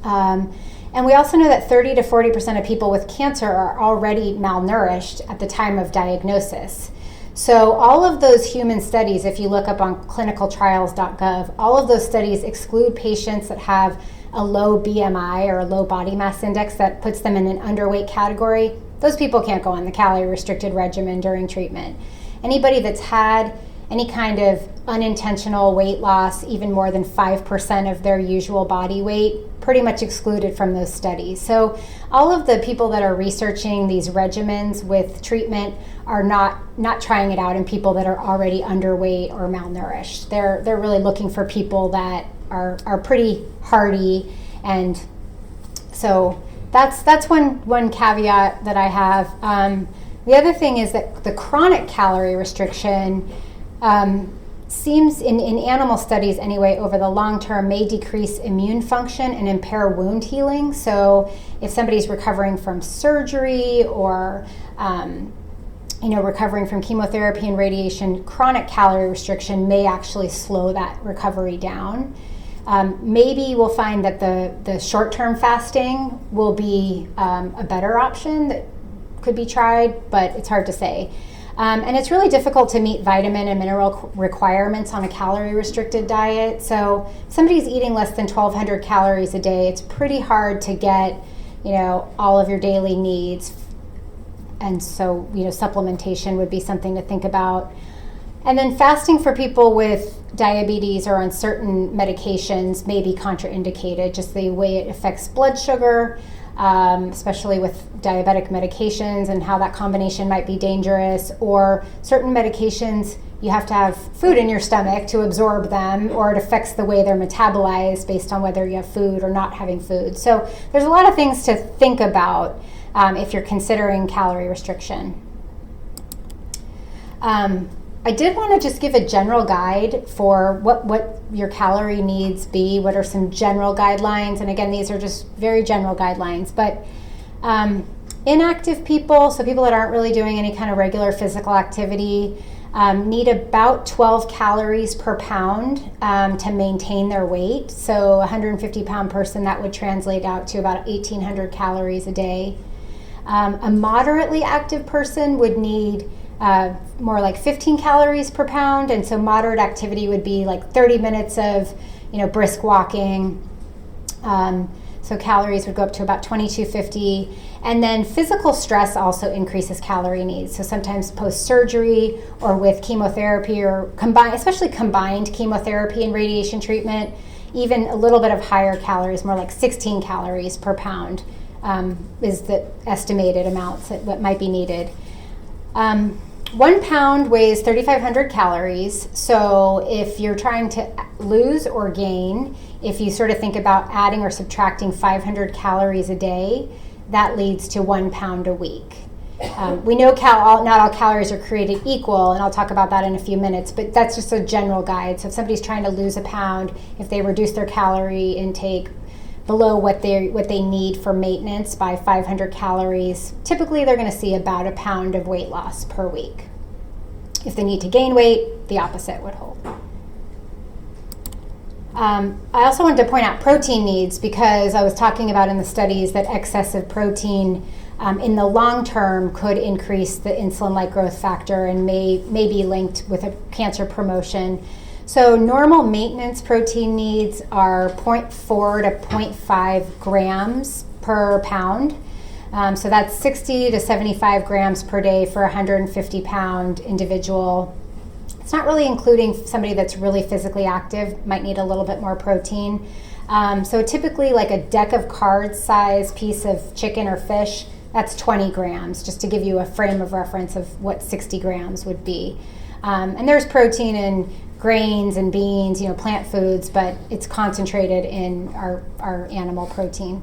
And we also know that 30 to 40% of people with cancer are already malnourished at the time of diagnosis. So all of those human studies, if you look up on clinicaltrials.gov, all of those studies exclude patients that have a low BMI or a low body mass index that puts them in an underweight category. Those people can't go on the calorie-restricted regimen during treatment. Anybody that's had any kind of unintentional weight loss, even more than 5% of their usual body weight, pretty much excluded from those studies. So all of the people that are researching these regimens with treatment are not trying it out in people that are already underweight or malnourished. They're really looking for people that are pretty hardy, and so that's one caveat that I have. The other thing is that the chronic calorie restriction seems in animal studies anyway over the long term may decrease immune function and impair wound healing. So if somebody's recovering from surgery or recovering from chemotherapy and radiation, chronic calorie restriction may actually slow that recovery down. Maybe we'll find that the short-term fasting will be a better option that could be tried, but it's hard to say. And it's really difficult to meet vitamin and mineral requirements on a calorie-restricted diet. So if somebody's eating less than 1,200 calories a day, it's pretty hard to get, all of your daily needs. And so, supplementation would be something to think about. And then fasting for people with diabetes or on certain medications may be contraindicated, just the way it affects blood sugar, especially with diabetic medications and how that combination might be dangerous, or certain medications you have to have food in your stomach to absorb them, or it affects the way they're metabolized based on whether you have food or not having food. So there's a lot of things to think about if you're considering calorie restriction. I did want to just give a general guide for what your calorie needs be, what are some general guidelines, and again, these are just very general guidelines, but inactive people, so people that aren't really doing any kind of regular physical activity, need about 12 calories per pound to maintain their weight. So a 150-pound person, that would translate out to about 1,800 calories a day. A moderately active person would need more like 15 calories per pound, and so moderate activity would be like 30 minutes of brisk walking. So calories would go up to about 2,250. And then physical stress also increases calorie needs. So sometimes post-surgery or with chemotherapy or especially combined chemotherapy and radiation treatment, even a little bit of higher calories, more like 16 calories per pound is the estimated amounts that might be needed. 1 pound weighs 3,500 calories. So if you're trying to lose or gain, if you sort of think about adding or subtracting 500 calories a day, that leads to 1 pound a week. We know not all calories are created equal, and I'll talk about that in a few minutes, but that's just a general guide. So if somebody's trying to lose a pound, if they reduce their calorie intake below what they need for maintenance by 500 calories, typically they're going to see about a pound of weight loss per week. If they need to gain weight, the opposite would hold. I also wanted to point out protein needs, because I was talking about in the studies that excessive protein in the long term could increase the insulin-like growth factor and may be linked with a cancer promotion. So normal maintenance protein needs are 0.4 to 0.5 grams per pound. So that's 60 to 75 grams per day for a 150-pound individual. It's not really including somebody that's really physically active, might need a little bit more protein. So typically like a deck of cards size piece of chicken or fish, that's 20 grams, just to give you a frame of reference of what 60 grams would be. And there's protein in grains and beans, plant foods, but it's concentrated in our animal protein.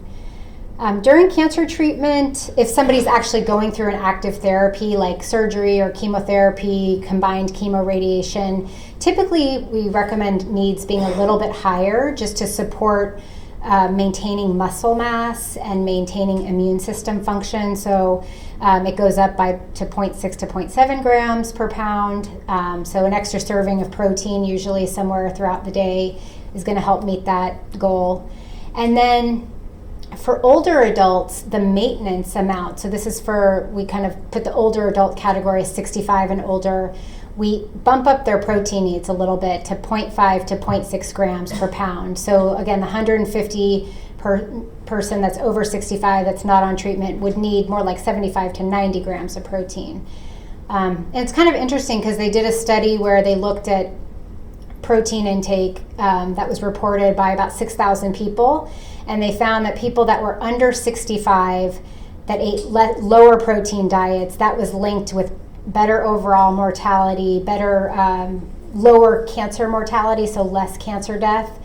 During cancer treatment, if somebody's actually going through an active therapy like surgery or chemotherapy, combined chemoradiation, typically we recommend needs being a little bit higher just to support maintaining muscle mass and maintaining immune system function. So it goes up to 0.6 to 0.7 grams per pound. So an extra serving of protein, usually somewhere throughout the day, is going to help meet that goal. And then for older adults, the maintenance amount, so this is we kind of put the older adult category as 65 and older, we bump up their protein needs a little bit to 0.5 to 0.6 grams per pound. So again, the 150 person that's over 65 that's not on treatment would need more like 75 to 90 grams of protein. And it's kind of interesting because they did a study where they looked at protein intake that was reported by about 6,000 people, and they found that people that were under 65 that ate lower protein diets, that was linked with better overall mortality, better lower cancer mortality, so less cancer death.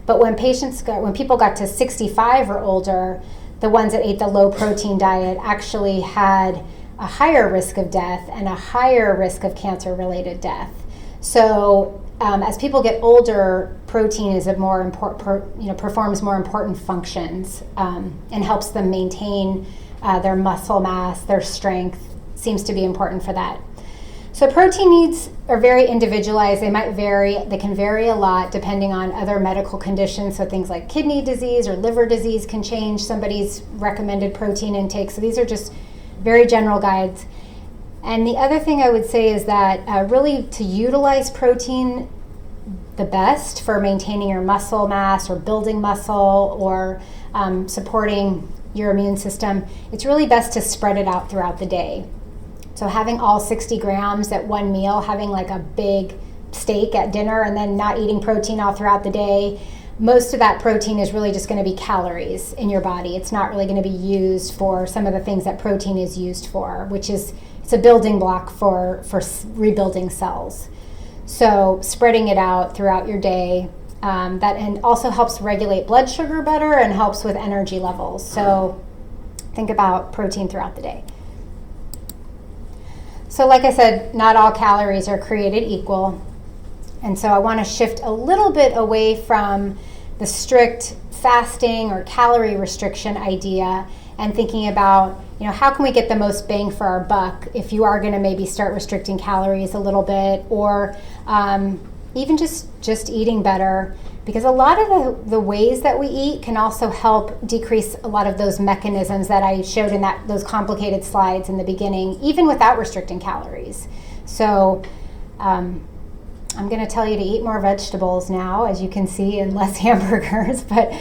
But when people got to 65 or older, the ones that ate the low protein diet actually had a higher risk of death and a higher risk of cancer-related death. So as people get older, protein is performs more important functions and helps them maintain their muscle mass, their strength. Seems to be important for that. So protein needs are very individualized. They might vary. They can vary a lot depending on other medical conditions. So things like kidney disease or liver disease can change somebody's recommended protein intake. So these are just very general guides. And the other thing I would say is that really to utilize protein the best for maintaining your muscle mass or building muscle or supporting your immune system, it's really best to spread it out throughout the day. So having all 60 grams at one meal, having like a big steak at dinner and then not eating protein all throughout the day, most of that protein is really just going to be calories in your body. It's not really going to be used for some of the things that protein is used for, which is it's a building block for rebuilding cells. So spreading it out throughout your day, and also helps regulate blood sugar better and helps with energy levels. So think about protein throughout the day. So like I said, not all calories are created equal. And so I want to shift a little bit away from the strict fasting or calorie restriction idea and thinking about, how can we get the most bang for our buck if you are going to maybe start restricting calories a little bit, or even just eating better, because a lot of the ways that we eat can also help decrease a lot of those mechanisms that I showed in those complicated slides in the beginning, even without restricting calories. So I'm going to tell you to eat more vegetables now, as you can see, and less hamburgers. But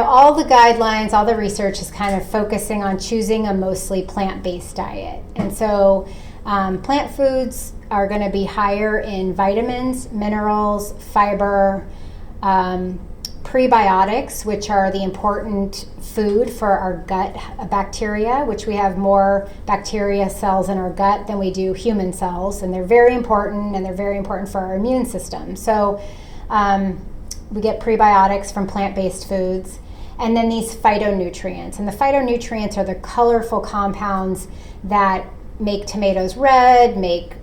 all the guidelines, all the research is kind of focusing on choosing a mostly plant-based diet. And so plant foods are going to be higher in vitamins, minerals, fiber, prebiotics, which are the important food for our gut bacteria, which we have more bacteria cells in our gut than we do human cells, and they're very important, and they're very important for our immune system. So we get prebiotics from plant-based foods, and then these phytonutrients. And the phytonutrients are the colorful compounds that make tomatoes red, make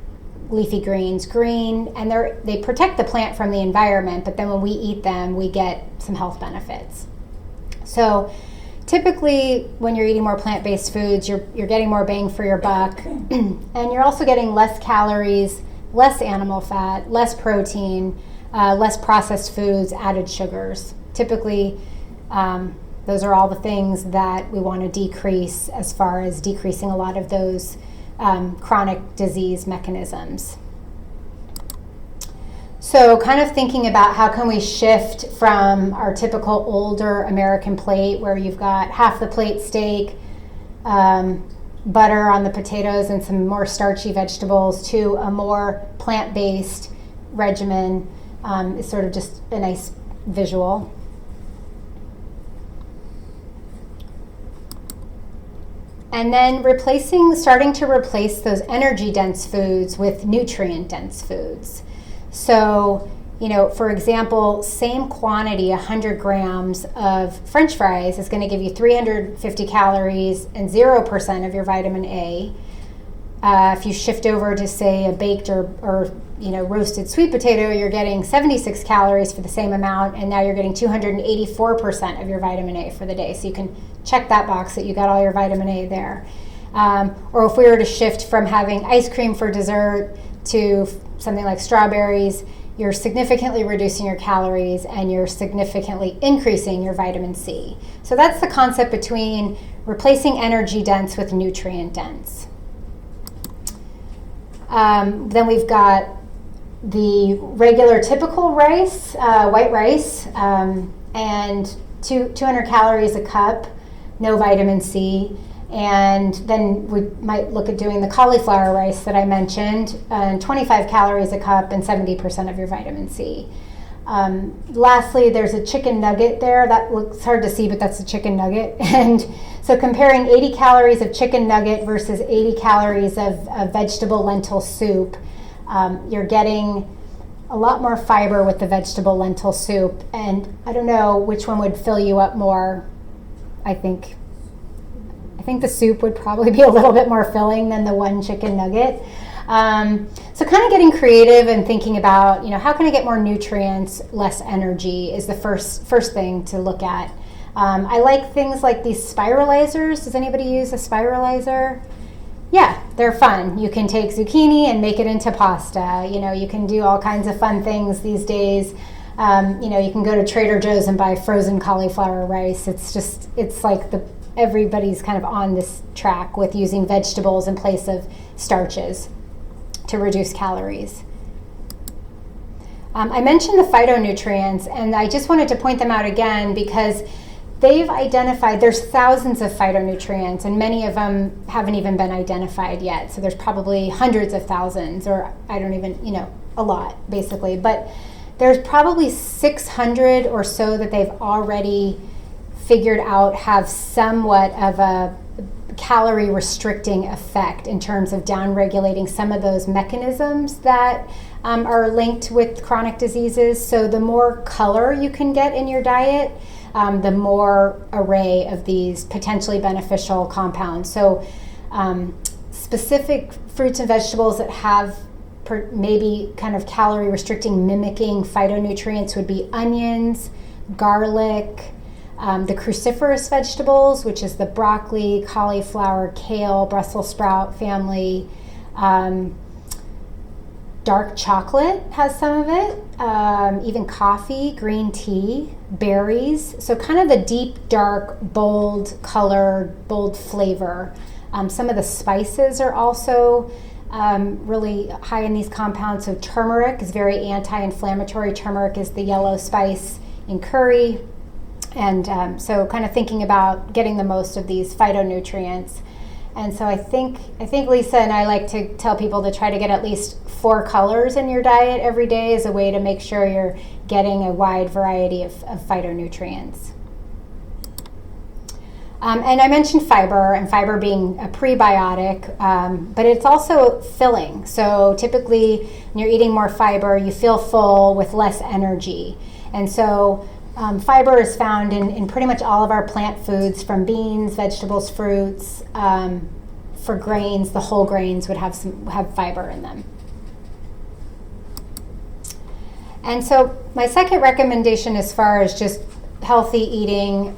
leafy greens green, and they protect the plant from the environment, but then when we eat them, we get some health benefits. So typically when you're eating more plant-based foods, you're getting more bang for your buck, and you're also getting less calories, less animal fat, less protein, less processed foods, added sugars. Typically, those are all the things that we want to decrease as far as decreasing a lot of those chronic disease mechanisms. So kind of thinking about how can we shift from our typical older American plate where you've got half the plate steak, butter on the potatoes and some more starchy vegetables, to a more plant-based regimen. Is sort of just a nice visual. And then starting to replace those energy-dense foods with nutrient-dense foods. So, for example, same quantity, 100 grams of French fries is going to give you 350 calories and 0% of your vitamin A. If you shift over to, say, a baked or roasted sweet potato, you're getting 76 calories for the same amount, and now you're getting 284% of your vitamin A for the day. So you can check that box that you got all your vitamin A there. Or if we were to shift from having ice cream for dessert to something like strawberries, you're significantly reducing your calories and you're significantly increasing your vitamin C. So that's the concept between replacing energy dense with nutrient dense. Then we've got the regular typical rice, white rice, and 200 calories a cup, no vitamin C. And then we might look at doing the cauliflower rice that I mentioned, 25 calories a cup and 70% of your vitamin C. Lastly, there's a chicken nugget there. That looks hard to see, but that's a chicken nugget. And so comparing 80 calories of chicken nugget versus 80 calories of vegetable lentil soup, you're getting a lot more fiber with the vegetable lentil soup. And I don't know which one would fill you up more. I think the soup would probably be a little bit more filling than the one chicken nugget. So kind of getting creative and thinking about, how can I get more nutrients, less energy is the first thing to look at. I like things like these spiralizers. Does anybody use a spiralizer? Yeah, they're fun. You can take zucchini and make it into pasta. You can do all kinds of fun things these days. You can go to Trader Joe's and buy frozen cauliflower rice. It's like everybody's kind of on this track with using vegetables in place of starches to reduce calories. I mentioned the phytonutrients, and I just wanted to point them out again because they've identified there's thousands of phytonutrients, and many of them haven't even been identified yet. So there's probably hundreds of thousands, or I don't even, a lot basically. But there's probably 600 or so that they've already figured out have somewhat of a calorie restricting effect in terms of downregulating some of those mechanisms that are linked with chronic diseases. So the more color you can get in your diet, the more array of these potentially beneficial compounds. So specific fruits and vegetables that have maybe kind of calorie restricting mimicking phytonutrients would be onions, garlic, the cruciferous vegetables, which is the broccoli, cauliflower, kale, Brussels sprout family. Dark chocolate has some of it, even coffee, green tea, berries. So kind of the deep, dark, bold color, bold flavor. Some of the spices are also really high in these compounds. So turmeric is very anti-inflammatory. Turmeric is the yellow spice in curry. And so kind of thinking about getting the most of these phytonutrients. And so I think Lisa and I like to tell people to try to get at least 4 colors in your diet every day as a way to make sure you're getting a wide variety of phytonutrients. And I mentioned fiber, and fiber being a prebiotic, but it's also filling. So typically when you're eating more fiber, you feel full with less energy. And so fiber is found in pretty much all of our plant foods, from beans, vegetables, fruits. For grains, the whole grains would have fiber in them. And so my second recommendation as far as just healthy eating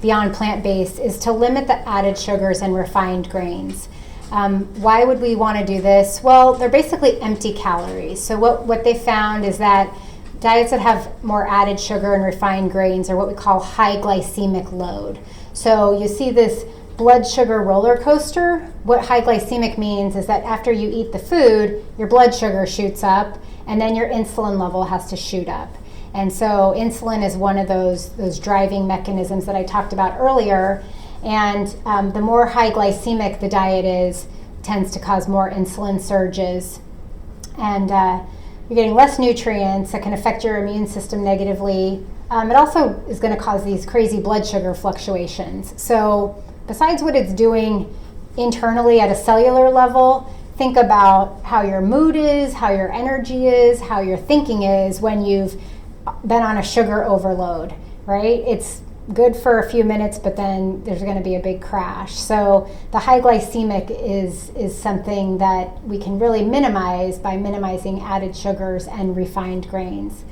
beyond plant-based is to limit the added sugars and refined grains. Why would we want to do this? Well, they're basically empty calories. So what they found is that diets that have more added sugar and refined grains are what we call high glycemic load. So you see this blood sugar roller coaster. What high glycemic means is that after you eat the food, your blood sugar shoots up, and then your insulin level has to shoot up. And so insulin is one of those driving mechanisms that I talked about earlier. And the more high glycemic the diet is, tends to cause more insulin surges. And you're getting less nutrients that can affect your immune system negatively. It also is going to cause these crazy blood sugar fluctuations. So besides what it's doing internally at a cellular level, think about how your mood is, how your energy is, how your thinking is when you've been on a sugar overload, right? It's good for a few minutes, but then there's going to be a big crash. So the high glycemic is something that we can really minimize by minimizing added sugars and refined grains.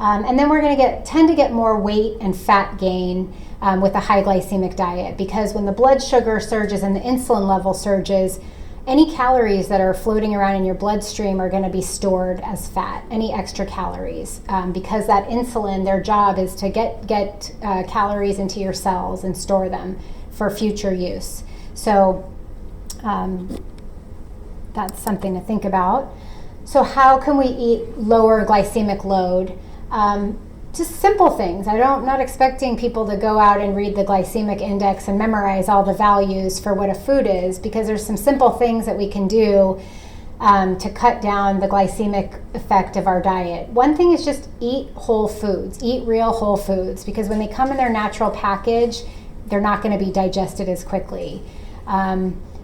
And then we're going to tend to get more weight and fat gain with a high glycemic diet, because when the blood sugar surges and the insulin level surges, any calories that are floating around in your bloodstream are going to be stored as fat, any extra calories, because that insulin, their job is to get calories into your cells and store them for future use. So that's something to think about. So how can we eat lower glycemic load? Just simple things. I'm not expecting people to go out and read the glycemic index and memorize all the values for what a food is, because there's some simple things that we can do to cut down the glycemic effect of our diet. One thing is just eat whole foods, eat real whole foods, because when they come in their natural package, they're not going to be digested as quickly.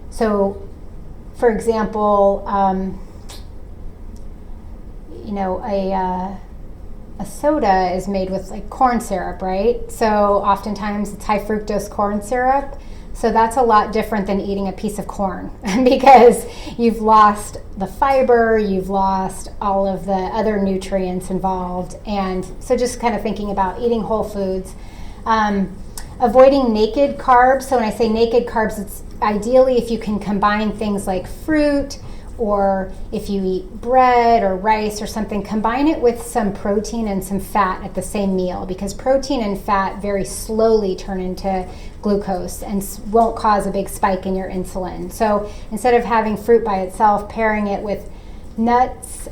So, for example, a soda is made with like corn syrup, right? So oftentimes it's high fructose corn syrup. So that's a lot different than eating a piece of corn because you've lost the fiber, you've lost all of the other nutrients involved. And so just kind of thinking about eating whole foods. Avoiding naked carbs. So when I say naked carbs, it's ideally if you can combine things like fruit, or if you eat bread or rice or something, combine it with some protein and some fat at the same meal, because protein and fat very slowly turn into glucose and won't cause a big spike in your insulin. So instead of having fruit by itself, pairing it with nuts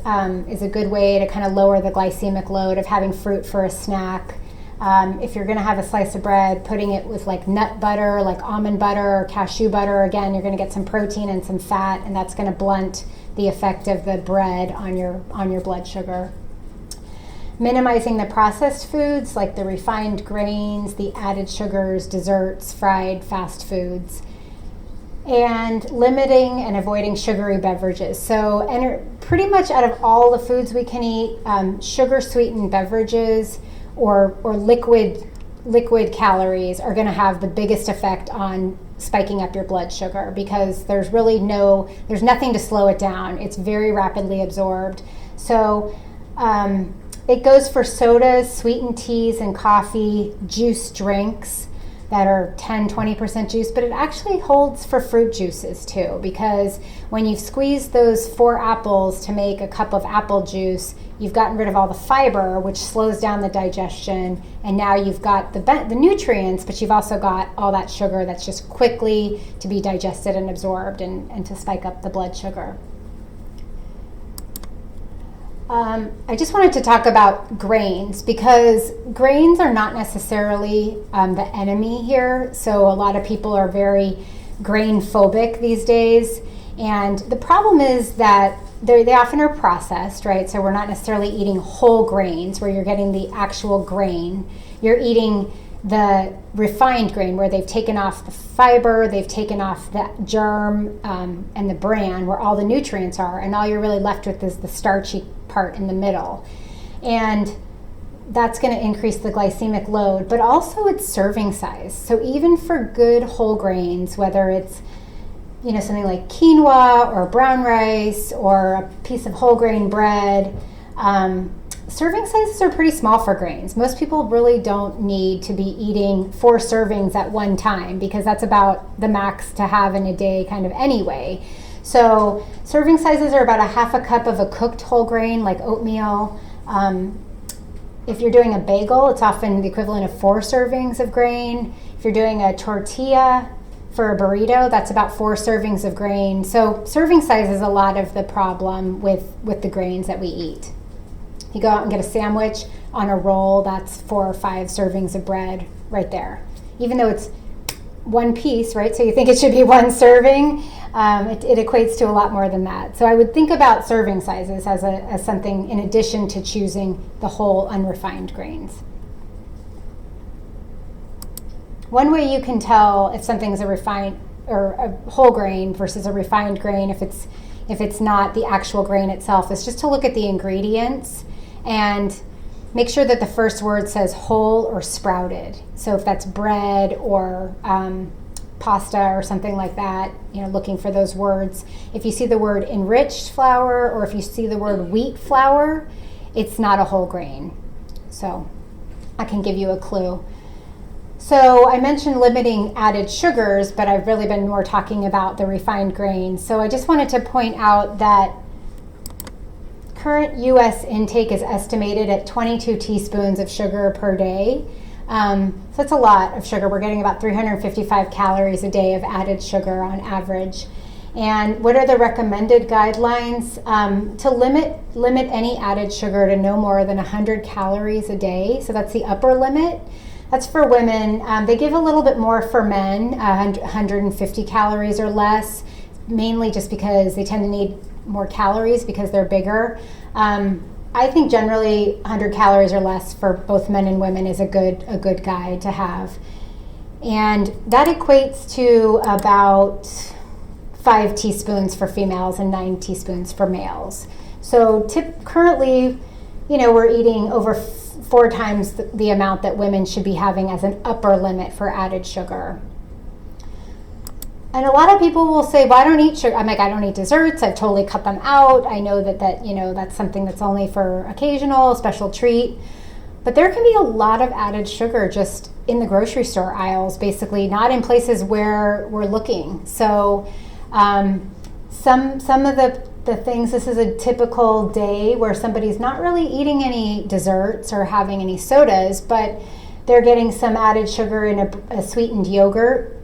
is a good way to kind of lower the glycemic load of having fruit for a snack. If you're going to have a slice of bread, putting it with like nut butter, like almond butter or cashew butter, again, you're going to get some protein and some fat, and that's going to blunt the effect of the bread on your blood sugar. Minimizing the processed foods like the refined grains, the added sugars, desserts, fried fast foods, and limiting and avoiding sugary beverages. So pretty much out of all the foods we can eat, sugar sweetened beverages or liquid calories are going to have the biggest effect on spiking up your blood sugar, because there's nothing to slow it down. It's very rapidly absorbed. So it goes for sodas, sweetened teas and coffee, juice drinks that are 10-20% juice, but it actually holds for fruit juices too, because when you've squeezed those 4 apples to make a cup of apple juice, you've gotten rid of all the fiber, which slows down the digestion, and now you've got the nutrients, but you've also got all that sugar that's just quickly to be digested and absorbed and to spike up the blood sugar. I just wanted to talk about grains, because grains are not necessarily the enemy here. So a lot of people are very grain phobic these days. And the problem is that they often are processed, right? So we're not necessarily eating whole grains where you're getting the actual grain. You're eating the refined grain where they've taken off the fiber, they've taken off the germ and the bran where all the nutrients are, and all you're really left with is the starchy part in the middle. And that's going to increase the glycemic load, but also its serving size. So even for good whole grains, whether it's something like quinoa or brown rice or a piece of whole grain bread, serving sizes are pretty small for grains. Most people really don't need to be eating 4 servings at one time, because that's about the max to have in a day kind of anyway. So serving sizes are about a half a cup of a cooked whole grain like oatmeal. If you're doing a bagel, it's often the equivalent of 4 servings of grain. If you're doing a tortilla for a burrito, that's about 4 servings of grain. So serving size is a lot of the problem with the grains that we eat. You go out and get a sandwich on a roll, that's 4 or 5 servings of bread right there. Even though it's one piece, right? So you think it should be 1 serving, it equates to a lot more than that. So I would think about serving sizes as something in addition to choosing the whole unrefined grains. one way you can tell if something's a refined or a whole grain versus a refined grain, if it's not the actual grain itself, is just to look at the ingredients and make sure that the first word says whole or sprouted. So if that's bread or pasta or something like that, looking for those words. If you see the word enriched flour or if you see the word wheat flour, it's not a whole grain. So I can give you a clue. So I mentioned limiting added sugars, but I've really been more talking about the refined grains. So I just wanted to point out that current U.S. intake is estimated at 22 teaspoons of sugar per day. So that's a lot of sugar. We're getting about 355 calories a day of added sugar on average. And what are the recommended guidelines? To limit any added sugar to no more than 100 calories a day. So that's the upper limit. That's for women. They give a little bit more for men, 150 calories or less, mainly just because they tend to need more calories because they're bigger. I think generally 100 calories or less for both men and women is a good guide to have. And that equates to about 5 teaspoons for females and 9 teaspoons for males. So currently, we're eating over 4 times the amount that women should be having as an upper limit for added sugar. And a lot of people will say, well, I don't eat sugar. I'm like, I don't eat desserts. I've totally cut them out. I know that that's something that's only for occasional, special treat. But there can be a lot of added sugar just in the grocery store aisles, basically, not in places where we're looking. So some of the things, this is a typical day where somebody's not really eating any desserts or having any sodas, but they're getting some added sugar in a sweetened yogurt.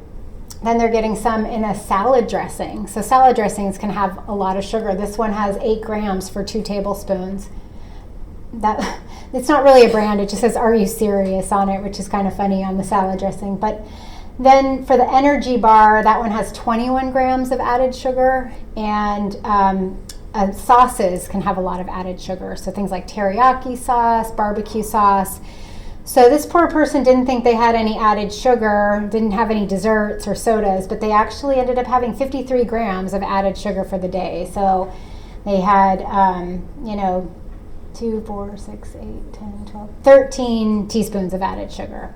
Then they're getting some in a salad dressing. So salad dressings can have a lot of sugar. This one has 8 grams for 2 tablespoons. It's not really a brand, it just says, "Are you serious?" on it, which is kind of funny on the salad dressing. But then for the energy bar, that one has 21 grams of added sugar, and sauces can have a lot of added sugar. So things like teriyaki sauce, barbecue sauce. So this poor person didn't think they had any added sugar, didn't have any desserts or sodas, but they actually ended up having 53 grams of added sugar for the day. So they had, 2, 4, 6, 8, 10, 12, 13 teaspoons of added sugar.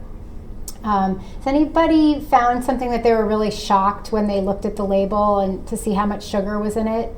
Has anybody found something that they were really shocked when they looked at the label and to see how much sugar was in it?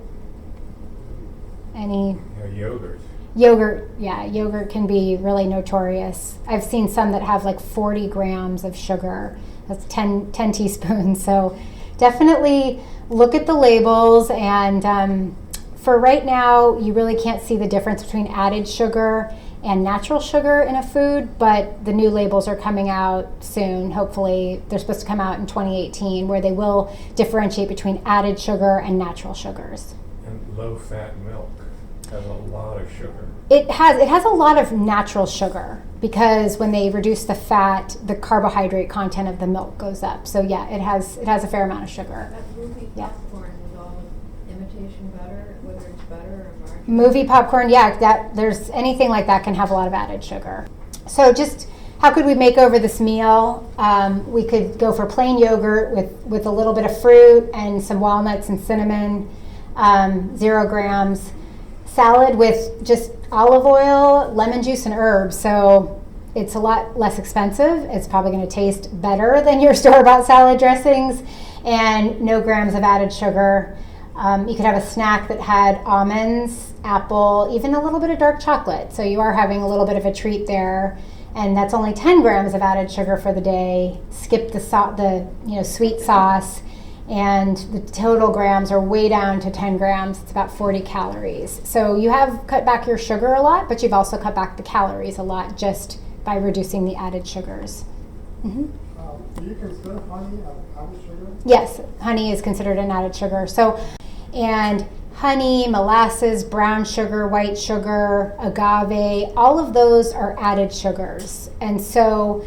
Any? Yogurt. Yogurt can be really notorious. I've seen some that have like 40 grams of sugar. That's 10 teaspoons. So definitely look at the labels. And for right now, you really can't see the difference between added sugar and natural sugar in a food, but the new labels are coming out soon. Hopefully, they're supposed to come out in 2018, where they will differentiate between added sugar and natural sugars. And low-fat milk has a lot of sugar. It has a lot of natural sugar because when they reduce the fat, the carbohydrate content of the milk goes up. So yeah, it has a fair amount of sugar. That movie popcorn with all the imitation butter, whether it's butter or margarine. Movie popcorn, yeah, there's anything like that can have a lot of added sugar. So just how could we make over this meal? We could go for plain yogurt with a little bit of fruit and some walnuts and cinnamon, 0 grams. Salad with just olive oil, lemon juice, and herbs. So it's a lot less expensive. It's probably going to taste better than your store-bought salad dressings, and no grams of added sugar. You could have a snack that had almonds, apple, even a little bit of dark chocolate. So you are having a little bit of a treat there, and that's only 10 grams of added sugar for the day. Skip the sweet sauce. And the total grams are way down to 10 grams. It's about 40 calories. So you have cut back your sugar a lot, but you've also cut back the calories a lot just by reducing the added sugars. Mm-hmm. Do you consider honey added sugar? Yes, honey is considered an added sugar. And honey, molasses, brown sugar, white sugar, agave, all of those are added sugars. And so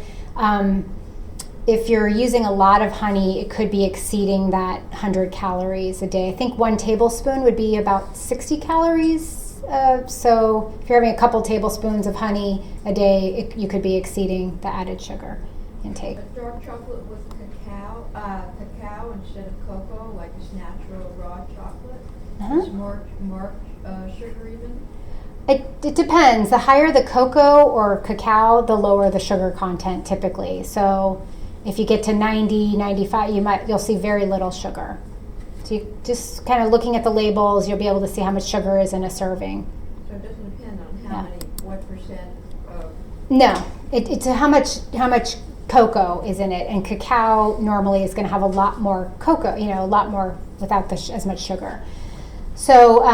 if you're using a lot of honey, it could be exceeding that 100 calories a day. I think 1 tablespoon would be about 60 calories. So if you're having a couple tablespoons of honey a day, you could be exceeding the added sugar. intake. A dark chocolate with cacao instead of cocoa, like it's natural raw chocolate. Uh-huh. Is more sugar even? It depends. The higher the cocoa or cacao, the lower the sugar content typically. So if you get to 90, 95, you'll see very little sugar. So you just kind of looking at the labels, you'll be able to see how much sugar is in a serving. So it doesn't depend on Yeah. what percent of. No, it's how much cocoa is in it, and cacao normally is going to have a lot more cocoa, a lot more without as much sugar. So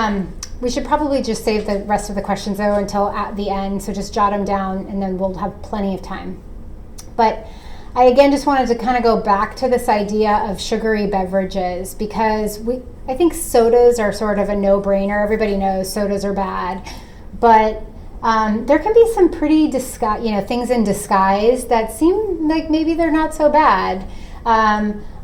we should probably just save the rest of the questions though until at the end. So just jot them down, and then we'll have plenty of time. But I again just wanted to kind of go back to this idea of sugary beverages, because I think sodas are sort of a no-brainer. Everybody knows sodas are bad, but there can be some pretty things in disguise that seem like maybe they're not so bad.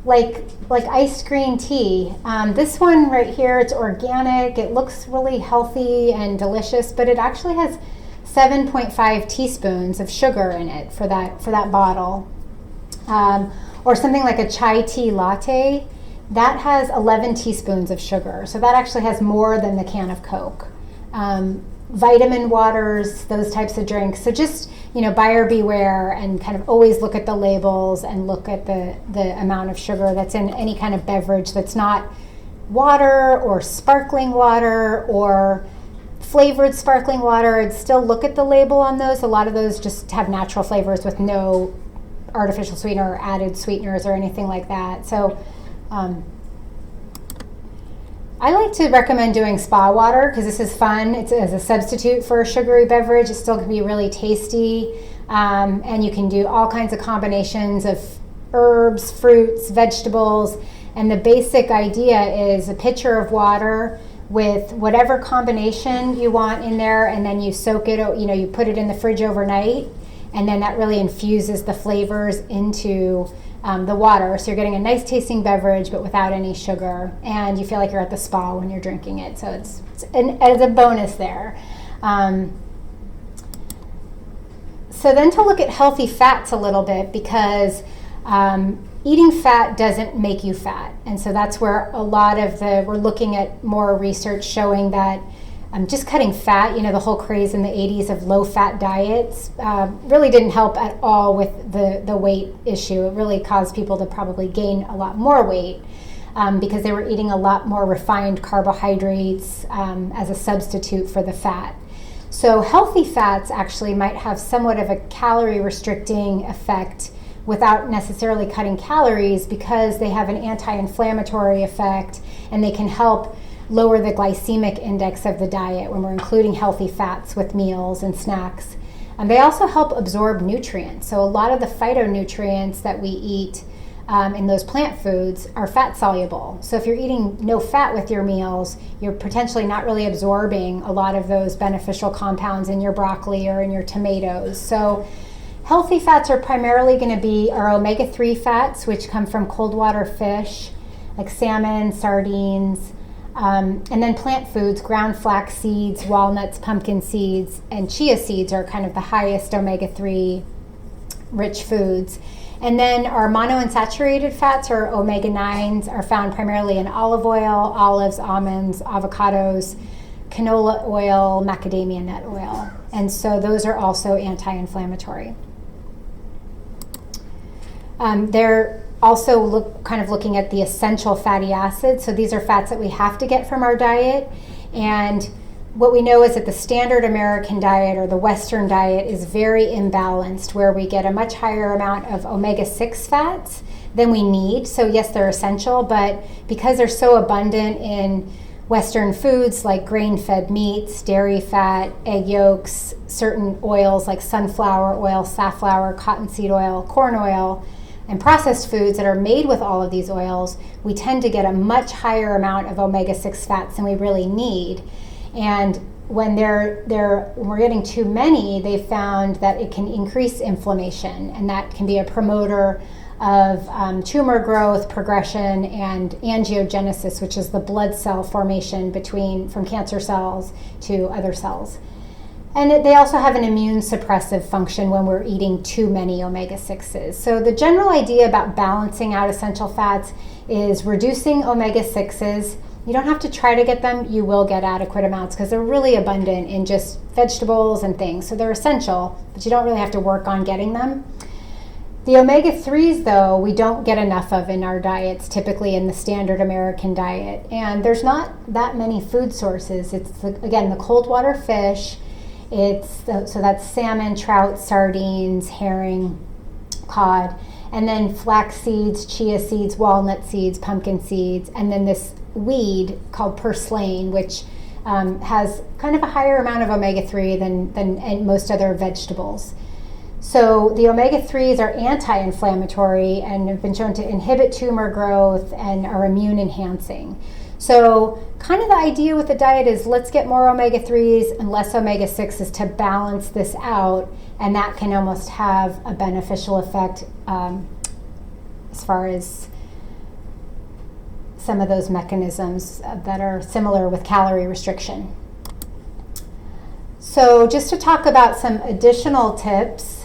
Like iced green tea. This one right here, it's organic. It looks really healthy and delicious, but it actually has 7.5 teaspoons of sugar in it for that bottle. Or something like a chai tea latte, that has 11 teaspoons of sugar. So that actually has more than the can of Coke. Vitamin waters, those types of drinks. So just, buyer beware, and kind of always look at the labels and look at the amount of sugar that's in any kind of beverage that's not water or sparkling water or flavored sparkling water. I'd still look at the label on those. A lot of those just have natural flavors with no artificial sweetener or added sweeteners or anything like that. So I like to recommend doing spa water because this is fun. It's as a substitute for a sugary beverage. It still can be really tasty, and you can do all kinds of combinations of herbs, fruits, vegetables, and the basic idea is a pitcher of water with whatever combination you want in there, and then you soak it, you put it in the fridge overnight, and then that really infuses the flavors into the water. So you're getting a nice tasting beverage, but without any sugar, and you feel like you're at the spa when you're drinking it. So it's as a bonus there. So then to look at healthy fats a little bit, because eating fat doesn't make you fat. And so that's where a lot of we're looking at more research showing that just cutting fat, the whole craze in the 80s of low-fat diets really didn't help at all with the weight issue. It really caused people to probably gain a lot more weight because they were eating a lot more refined carbohydrates as a substitute for the fat. So healthy fats actually might have somewhat of a calorie restricting effect without necessarily cutting calories, because they have an anti-inflammatory effect, and they can help lower the glycemic index of the diet when we're including healthy fats with meals and snacks. And they also help absorb nutrients. So a lot of the phytonutrients that we eat in those plant foods are fat soluble. So if you're eating no fat with your meals, you're potentially not really absorbing a lot of those beneficial compounds in your broccoli or in your tomatoes. So healthy fats are primarily going to be our omega-3 fats, which come from cold water fish like salmon, sardines, and then plant foods, ground flax seeds, walnuts, pumpkin seeds, and chia seeds are kind of the highest omega-3 rich foods. And then our monounsaturated fats, or omega-9s, are found primarily in olive oil, olives, almonds, avocados, canola oil, macadamia nut oil. And so those are also anti-inflammatory. They're also looking at the essential fatty acids. So these are fats that we have to get from our diet. And what we know is that the standard American diet, or the Western diet, is very imbalanced, where we get a much higher amount of omega-6 fats than we need. So yes, they're essential, but because they're so abundant in Western foods like grain-fed meats, dairy fat, egg yolks, certain oils like sunflower oil, safflower, cottonseed oil, corn oil, and processed foods that are made with all of these oils, we tend to get a much higher amount of omega-6 fats than we really need. And when we're getting too many, they found that it can increase inflammation, and that can be a promoter of tumor growth, progression, and angiogenesis, which is the blood cell formation from cancer cells to other cells. And they also have an immune suppressive function when we're eating too many omega-6s. So the general idea about balancing out essential fats is reducing omega-6s. You don't have to try to get them. You will get adequate amounts because they're really abundant in just vegetables and things. So they're essential, but you don't really have to work on getting them. The omega-3s, though, we don't get enough of in our diets, typically in the standard American diet. And there's not that many food sources. It's, again, the cold water fish. So that's salmon, trout, sardines, herring, cod, and then flax seeds, chia seeds, walnut seeds, pumpkin seeds, and then this weed called purslane, which has kind of a higher amount of omega-3 than most other vegetables. So the omega-3s are anti-inflammatory and have been shown to inhibit tumor growth and are immune enhancing. So kind of the idea with the diet is let's get more omega-3s and less omega-6s to balance this out, and that can almost have a beneficial effect as far as some of those mechanisms that are similar with calorie restriction. So just to talk about some additional tips,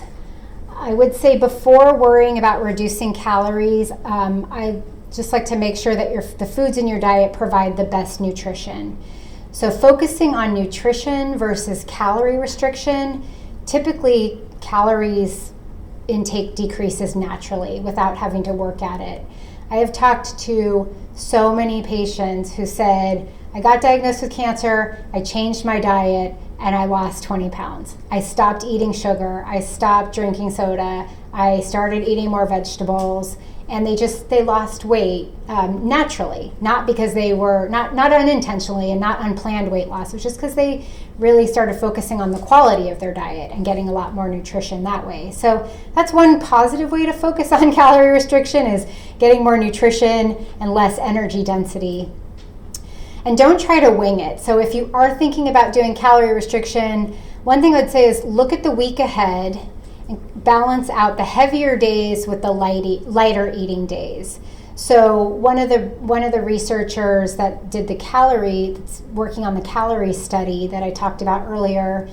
I would say before worrying about reducing calories, I just like to make sure that the foods in your diet provide the best nutrition. So focusing on nutrition versus calorie restriction, typically calories intake decreases naturally without having to work at it. I have talked to so many patients who said, I got diagnosed with cancer, I changed my diet, and I lost 20 pounds. I stopped eating sugar, I stopped drinking soda, I started eating more vegetables, and they lost weight naturally, not because they were, not unintentionally and not unplanned weight loss. It was just because they really started focusing on the quality of their diet and getting a lot more nutrition that way. So that's one positive way to focus on calorie restriction, is getting more nutrition and less energy density. And don't try to wing it. So if you are thinking about doing calorie restriction, one thing I'd say is look at the week ahead and balance out the heavier days with the lighter eating days. So one of the researchers that did working on the Calorie Study that I talked about earlier,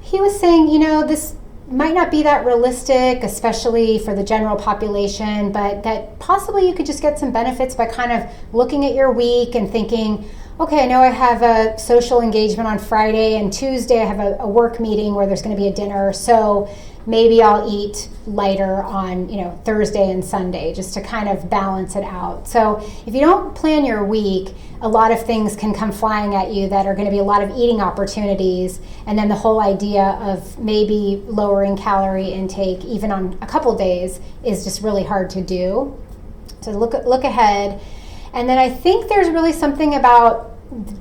he was saying, this might not be that realistic, especially for the general population, but that possibly you could just get some benefits by kind of looking at your week and thinking, okay, I know I have a social engagement on Friday, and Tuesday I have a work meeting where there's going to be a dinner, so maybe I'll eat lighter on Thursday and Sunday just to kind of balance it out. So if you don't plan your week, a lot of things can come flying at you that are going to be a lot of eating opportunities, and then the whole idea of maybe lowering calorie intake even on a couple days is just really hard to do. So look ahead. And then I think there's really something about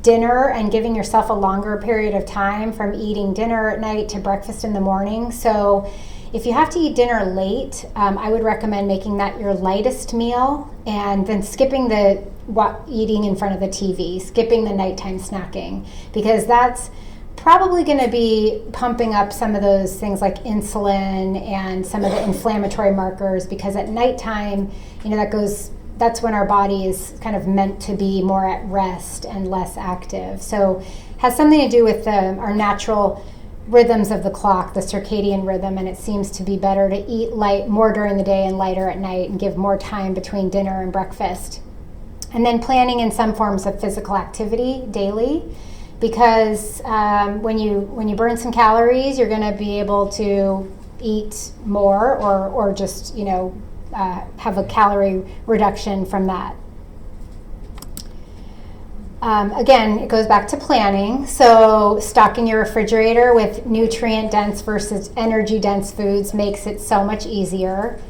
dinner and giving yourself a longer period of time from eating dinner at night to breakfast in the morning. So if you have to eat dinner late, I would recommend making that your lightest meal, and then skipping the eating in front of the TV, skipping the nighttime snacking, because that's probably going to be pumping up some of those things like insulin and some of the inflammatory markers, because at nighttime, that's when our body is kind of meant to be more at rest and less active. So it has something to do with our natural rhythms of the clock, the circadian rhythm, and it seems to be better to eat more during the day and lighter at night, and give more time between dinner and breakfast. And then planning in some forms of physical activity daily, because when you burn some calories, you're going to be able to eat more or just have a calorie reduction from that. Again, it goes back to planning. So stocking your refrigerator with nutrient-dense versus energy-dense foods makes it so much easier.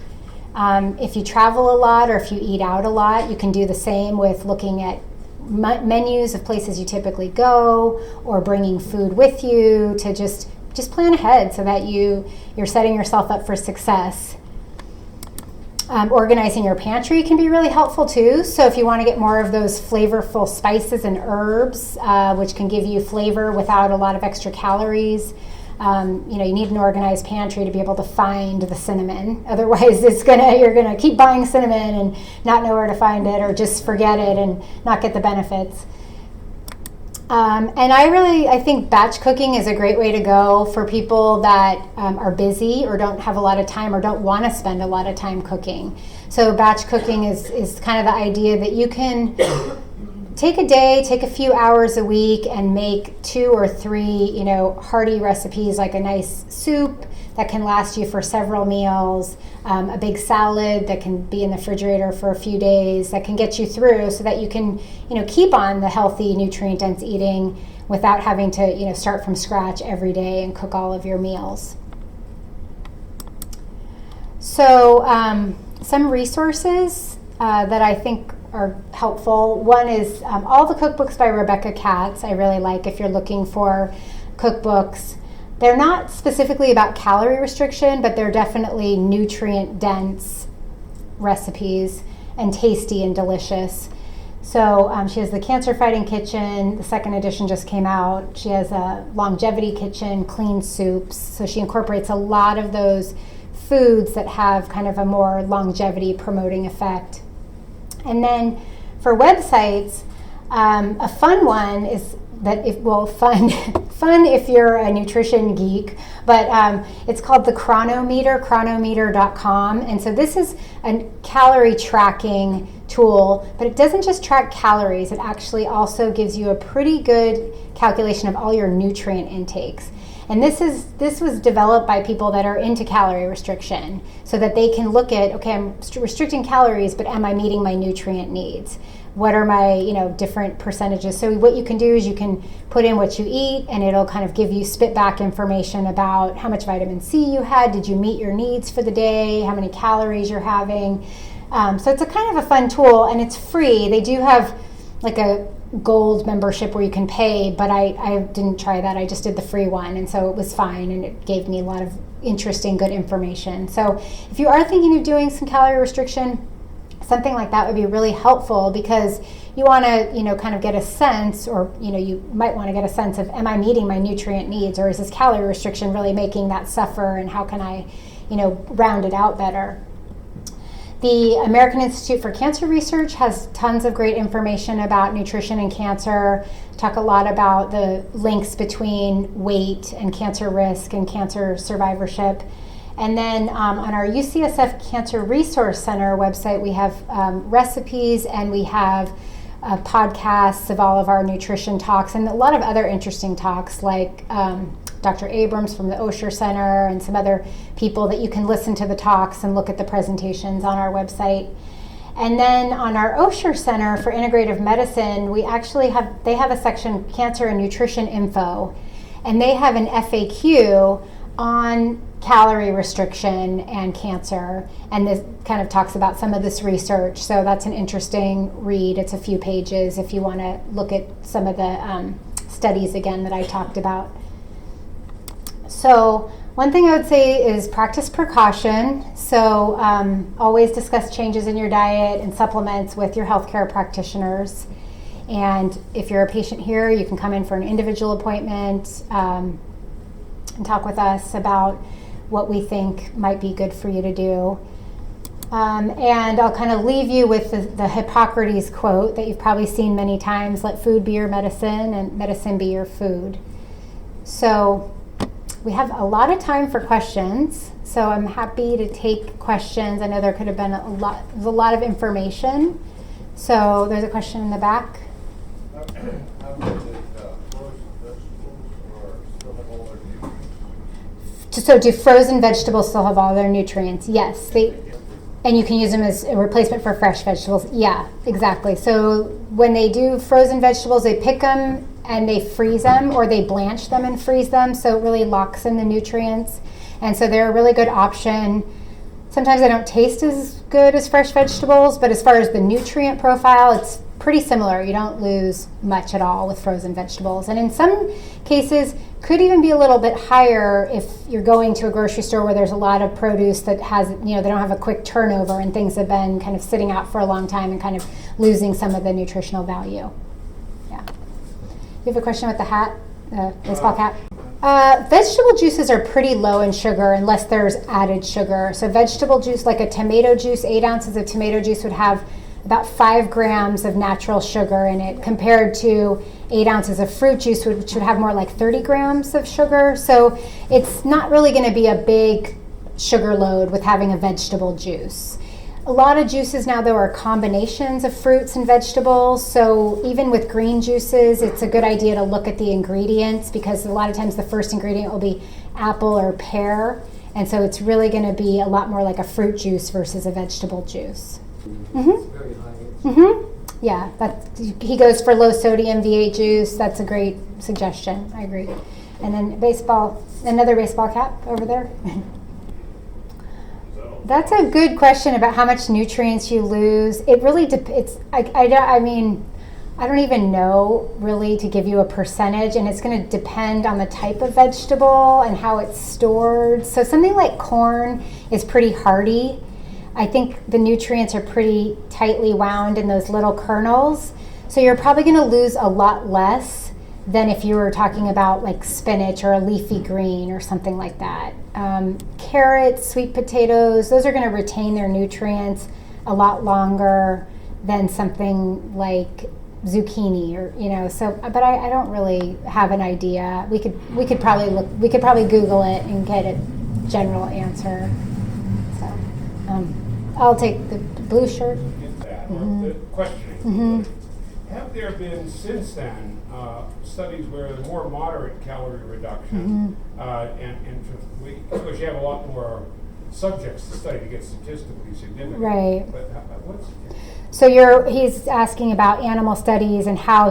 If you travel a lot or if you eat out a lot, you can do the same with looking at menus of places you typically go, or bringing food with you to just plan ahead so that you're setting yourself up for success. Organizing your pantry can be really helpful too. So if you want to get more of those flavorful spices and herbs, which can give you flavor without a lot of extra calories, you need an organized pantry to be able to find the cinnamon. Otherwise, you're gonna keep buying cinnamon and not know where to find it, or just forget it and not get the benefits. And I think batch cooking is a great way to go for people that are busy or don't have a lot of time or don't want to spend a lot of time cooking. So batch cooking is kind of the idea that you can take a day, take a few hours a week and make 2 or 3, hearty recipes, like a nice soup that can last you for several meals, a big salad that can be in the refrigerator for a few days, that can get you through so that you can, keep on the healthy, nutrient-dense eating without having to, start from scratch every day and cook all of your meals. So some resources that I think are helpful. One is all the cookbooks by Rebecca Katz. I really like if you're looking for cookbooks. They're not specifically about calorie restriction, but they're definitely nutrient-dense recipes and tasty and delicious. So she has the Cancer Fighting Kitchen. The second edition just came out. She has a Longevity Kitchen, clean soups. So she incorporates a lot of those foods that have kind of a more longevity promoting effect. And then for websites, a fun one is fun if you're a nutrition geek, but it's called the chronometer.com. And so this is a calorie tracking tool, but it doesn't just track calories. It actually also gives you a pretty good calculation of all your nutrient intakes. And this was developed by people that are into calorie restriction so that they can look at, okay, I'm restricting calories, but am I meeting my nutrient needs? What are my, different percentages? So what you can do is you can put in what you eat and it'll kind of give you spit back information about how much vitamin C you had, did you meet your needs for the day, how many calories you're having. So it's a kind of a fun tool and it's free. They do have like a gold membership where you can pay, but I didn't try that. I just did the free one, and so it was fine, and it gave me a lot of interesting, good information. So if you are thinking of doing some calorie restriction, something like that would be really helpful because you want to, kind of get a sense, or, you might want to get a sense of, am I meeting my nutrient needs, or is this calorie restriction really making that suffer, and how can I, round it out better? The American Institute for Cancer Research has tons of great information about nutrition and cancer. Talk a lot about the links between weight and cancer risk and cancer survivorship. And then on our UCSF Cancer Resource Center website, we have recipes and we have podcasts of all of our nutrition talks and a lot of other interesting talks like Dr. Abrams from the Osher Center and some other people that you can listen to the talks and look at the presentations on our website. And then on our Osher Center for Integrative Medicine, they have a section, Cancer and Nutrition Info, and they have an FAQ on calorie restriction and cancer, and this kind of talks about some of this research. So that's an interesting read. It's a few pages if you want to look at some of the studies again that I talked about. So one thing I would say is practice precaution. So always discuss changes in your diet and supplements with your healthcare practitioners. And if you're a patient here, you can come in for an individual appointment and talk with us about what we think might be good for you to do. And I'll kind of leave you with the Hippocrates quote that you've probably seen many times: let food be your medicine and medicine be your food. So we have a lot of time for questions, so I'm happy to take questions. I know there could have been a lot of information. So there's a question in the back. How about the frozen vegetables or still have all their nutrients? So do frozen vegetables still have all their nutrients? Yes. And you can use them as a replacement for fresh vegetables. Yeah, exactly. So when they do frozen vegetables, they pick them and they freeze them, or they blanch them and freeze them, so it really locks in the nutrients. And so they're a really good option. Sometimes they don't taste as good as fresh vegetables, but as far as the nutrient profile, it's pretty similar. You don't lose much at all with frozen vegetables. And in some cases, could even be a little bit higher if you're going to a grocery store where there's a lot of produce that has, they don't have a quick turnover and things have been kind of sitting out for a long time and kind of losing some of the nutritional value. Yeah. You have a question with the hat, baseball cap? Vegetable juices are pretty low in sugar unless there's added sugar. So vegetable juice, like a tomato juice, 8 ounces of tomato juice would have about 5 grams of natural sugar in it, compared to 8 ounces of fruit juice, which would have more like 30 grams of sugar. So it's not really going to be a big sugar load with having a vegetable juice. A lot of juices now, though, are combinations of fruits and vegetables. So even with green juices, it's a good idea to look at the ingredients, because a lot of times the first ingredient will be apple or pear. And so it's really going to be a lot more like a fruit juice versus a vegetable juice. Yeah, he goes for low sodium V8 juice. That's a great suggestion. I agree. And then another baseball cap over there. That's a good question about how much nutrients you lose. It really depends. I mean, I don't even know really to give you a percentage, and it's going to depend on the type of vegetable and how it's stored. So something like corn is pretty hardy. I think the nutrients are pretty tightly wound in those little kernels. So you're probably going to lose a lot less than if you were talking about like spinach or a leafy green or something like that. Carrots, sweet potatoes, those are going to retain their nutrients a lot longer than something like zucchini, or so. But I don't really have an idea. We could probably Google it and get a general answer. So I'll take the blue shirt. Get that. The questioning. Have there been since then studies where the more moderate calorie reduction, of course you have a lot more subjects to study to get statistically significant. Right. But what's So he's asking about animal studies and how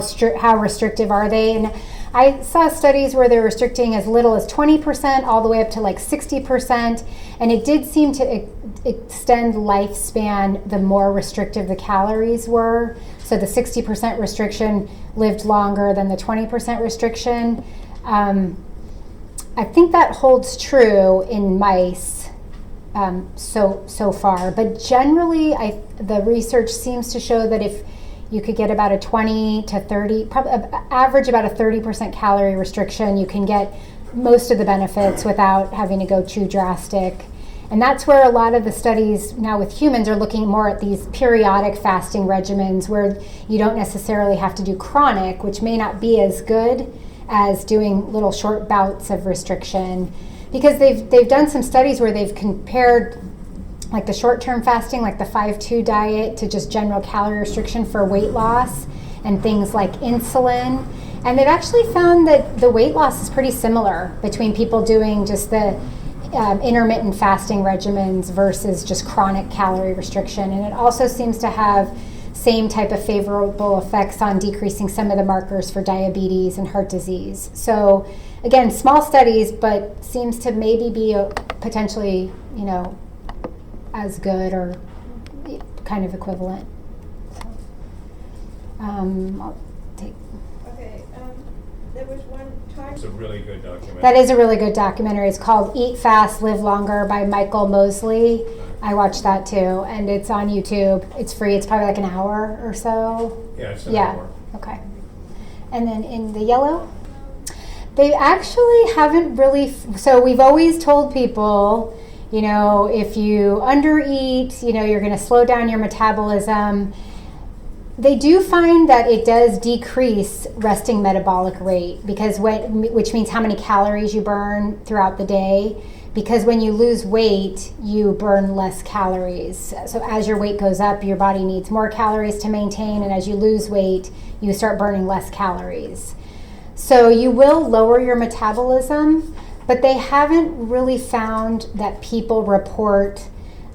restrictive are they? And I saw studies where they're restricting as little as 20% all the way up to like 60%, and it did seem to extend lifespan the more restrictive the calories were. So the 60% restriction lived longer than the 20% restriction. I think that holds true in mice so far, but generally the research seems to show that if you could get about a 20 to 30, probably average about a 30% calorie restriction, you can get most of the benefits without having to go too drastic. And that's where a lot of the studies now with humans are looking more at these periodic fasting regimens where you don't necessarily have to do chronic, which may not be as good as doing little short bouts of restriction. Because they've done some studies where they've compared like the short-term fasting, like the 5-2 diet, to just general calorie restriction for weight loss and things like insulin. And they've actually found that the weight loss is pretty similar between people doing just the intermittent fasting regimens versus just chronic calorie restriction. And it also seems to have same type of favorable effects on decreasing some of the markers for diabetes and heart disease. So again, small studies, but seems to maybe be potentially, as good or kind of equivalent. So, I'll take. Okay, there was one time. It's a really good documentary. That is a really good documentary. It's called Eat Fast, Live Longer by Michael Mosley. I watched that too, and it's on YouTube. It's free. It's probably like an hour or so. Yeah, it's an hour. Okay. And then in the yellow, they actually haven't really. So we've always told people, if you undereat, you're going to slow down your metabolism. They do find that it does decrease resting metabolic rate, which means how many calories you burn throughout the day. Because when you lose weight, you burn less calories. So as your weight goes up, your body needs more calories to maintain, and as you lose weight, you start burning less calories. So you will lower your metabolism, but they haven't really found that people report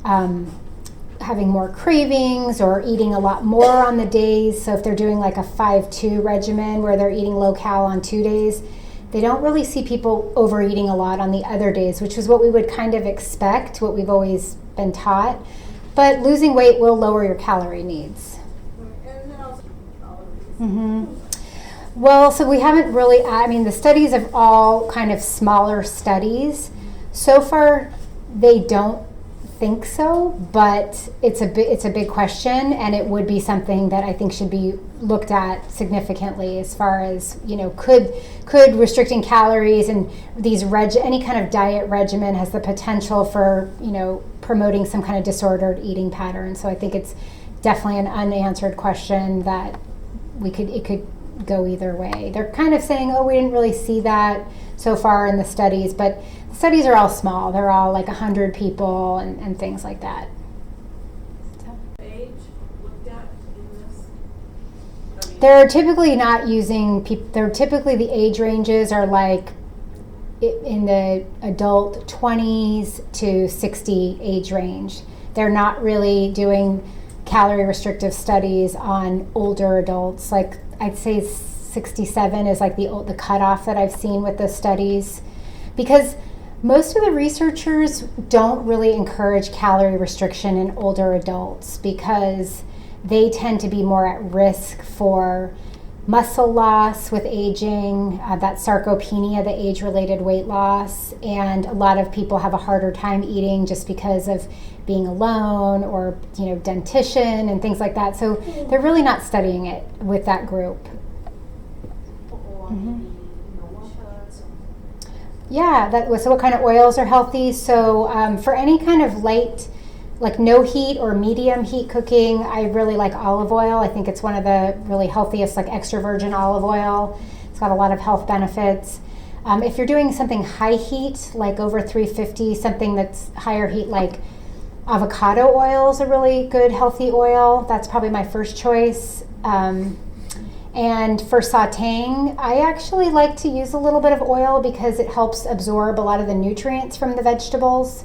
having more cravings or eating a lot more on the days. So if they're doing like a 5-2 regimen where they're eating low cal on 2 days, they don't really see people overeating a lot on the other days, which is what we would kind of expect, what we've always been taught. But losing weight will lower your calorie needs. And then also calories. Mm-hmm. Well, so we haven't really, the studies are all kind of smaller studies. So far, they don't think so, but it's a big question, and it would be something that I think should be looked at significantly as far as, could restricting calories and these any kind of diet regimen has the potential for, promoting some kind of disordered eating pattern. So I think it's definitely an unanswered question that it could go either way. They're kind of saying, oh, we didn't really see that so far in the studies, but the studies are all small. They're all like 100 people and things like that. Age looked at in this? I mean, They're typically not using, they're typically the age ranges are like in the adult 20s to 60 age range. They're not really doing calorie restrictive studies on older adults. Like I'd say 67 is like the cutoff that I've seen with the studies, because most of the researchers don't really encourage calorie restriction in older adults because they tend to be more at risk for muscle loss with aging, that sarcopenia, the age-related weight loss, and a lot of people have a harder time eating just because of being alone or dentition and things like that. So they're really not studying it with that group. Yeah, so what kind of oils are healthy? So for any kind of light, like no heat or medium heat cooking, I really like olive oil. I think it's one of the really healthiest, like extra virgin olive oil. It's got a lot of health benefits. If you're doing something high heat, like over 350, something that's higher heat, like avocado oil is a really good healthy oil. That's probably my first choice. And for sauteing, I actually like to use a little bit of oil because it helps absorb a lot of the nutrients from the vegetables.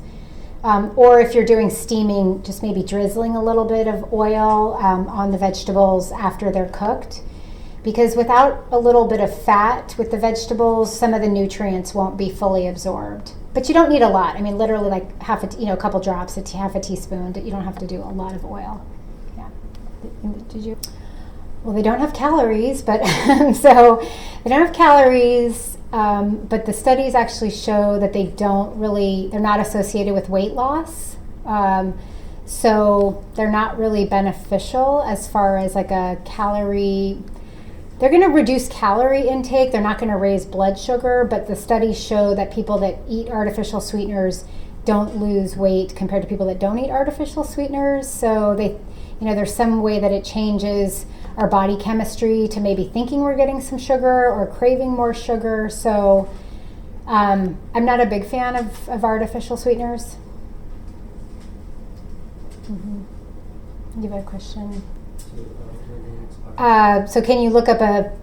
Or if you're doing steaming, just maybe drizzling a little bit of oil on the vegetables after they're cooked. Because without a little bit of fat with the vegetables, some of the nutrients won't be fully absorbed. But you don't need a lot. I mean, literally like a couple drops, half a teaspoon. You don't have to do a lot of oil. Yeah. Did you? Well, they don't have calories, but so they don't have calories. But the studies actually show that they're not associated with weight loss. So they're not really beneficial as far as like a calorie. They're going to reduce calorie intake. They're not going to raise blood sugar, but the studies show that people that eat artificial sweeteners don't lose weight compared to people that don't eat artificial sweeteners. So there's some way that it changes our body chemistry to maybe thinking we're getting some sugar or craving more sugar. So I'm not a big fan of artificial sweeteners. You have a question? So can you look up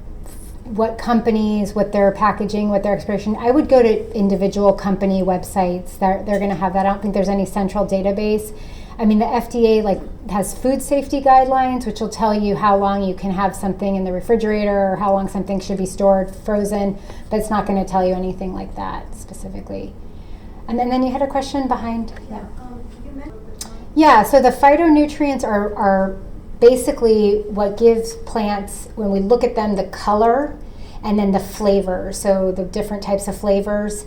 what companies, what their packaging, what their expiration? I would go to individual company websites. They're going to have that. I don't think there's any central database. I mean, the FDA has food safety guidelines, which will tell you how long you can have something in the refrigerator or how long something should be stored frozen, but it's not going to tell you anything like that specifically. And then you had a question behind. Yeah. Yeah. So the phytonutrients are basically what gives plants, when we look at them, the color and then the flavor. So the different types of flavors.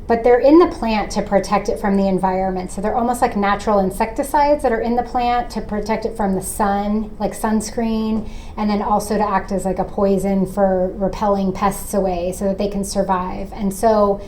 But they're in the plant to protect it from the environment. So they're almost like natural insecticides that are in the plant to protect it from the sun, like sunscreen, and then also to act as like a poison for repelling pests away so that they can survive. And so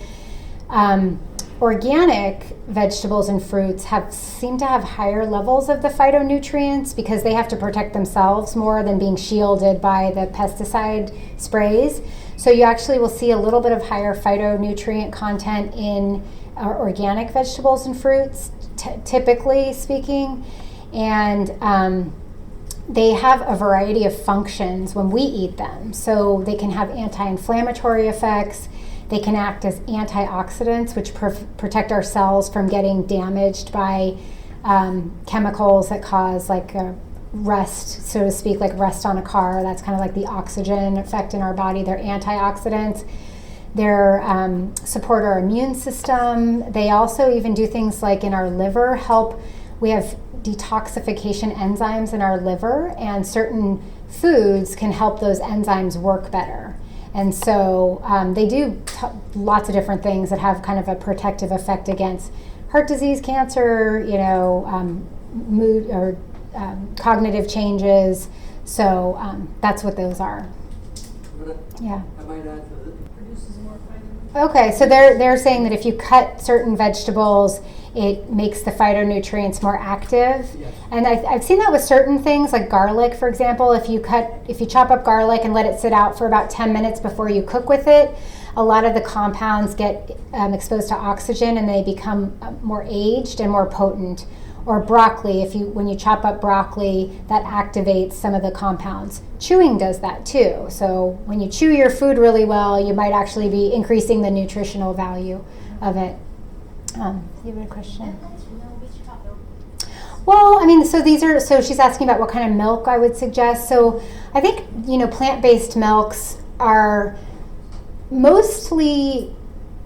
organic vegetables and fruits seem to have higher levels of the phytonutrients because they have to protect themselves more than being shielded by the pesticide sprays. So you actually will see a little bit of higher phytonutrient content in organic vegetables and fruits, typically speaking. And they have a variety of functions when we eat them. So they can have anti-inflammatory effects. They can act as antioxidants, which protect our cells from getting damaged by chemicals that cause like rust, so to speak, like rust on a car. That's kind of like the oxygen effect in our body. They're antioxidants. They support our immune system. They also even do things like in our liver help. We have detoxification enzymes in our liver, and certain foods can help those enzymes work better. And so they do lots of different things that have kind of a protective effect against heart disease, cancer, mood or cognitive changes. So that's what those are. But Yeah. I might add that it produces more Okay, so they're saying that if you cut certain vegetables, it makes the phytonutrients more active. Yes. And I've seen that with certain things, like garlic, for example. If you chop up garlic and let it sit out for about 10 minutes before you cook with it, a lot of the compounds get exposed to oxygen and they become more aged and more potent. Or broccoli, when you chop up broccoli, that activates some of the compounds. Chewing does that too. So when you chew your food really well, you might actually be increasing the nutritional value of it. You have a question? Well, I mean, so she's asking about what kind of milk I would suggest. So I think, plant-based milks are mostly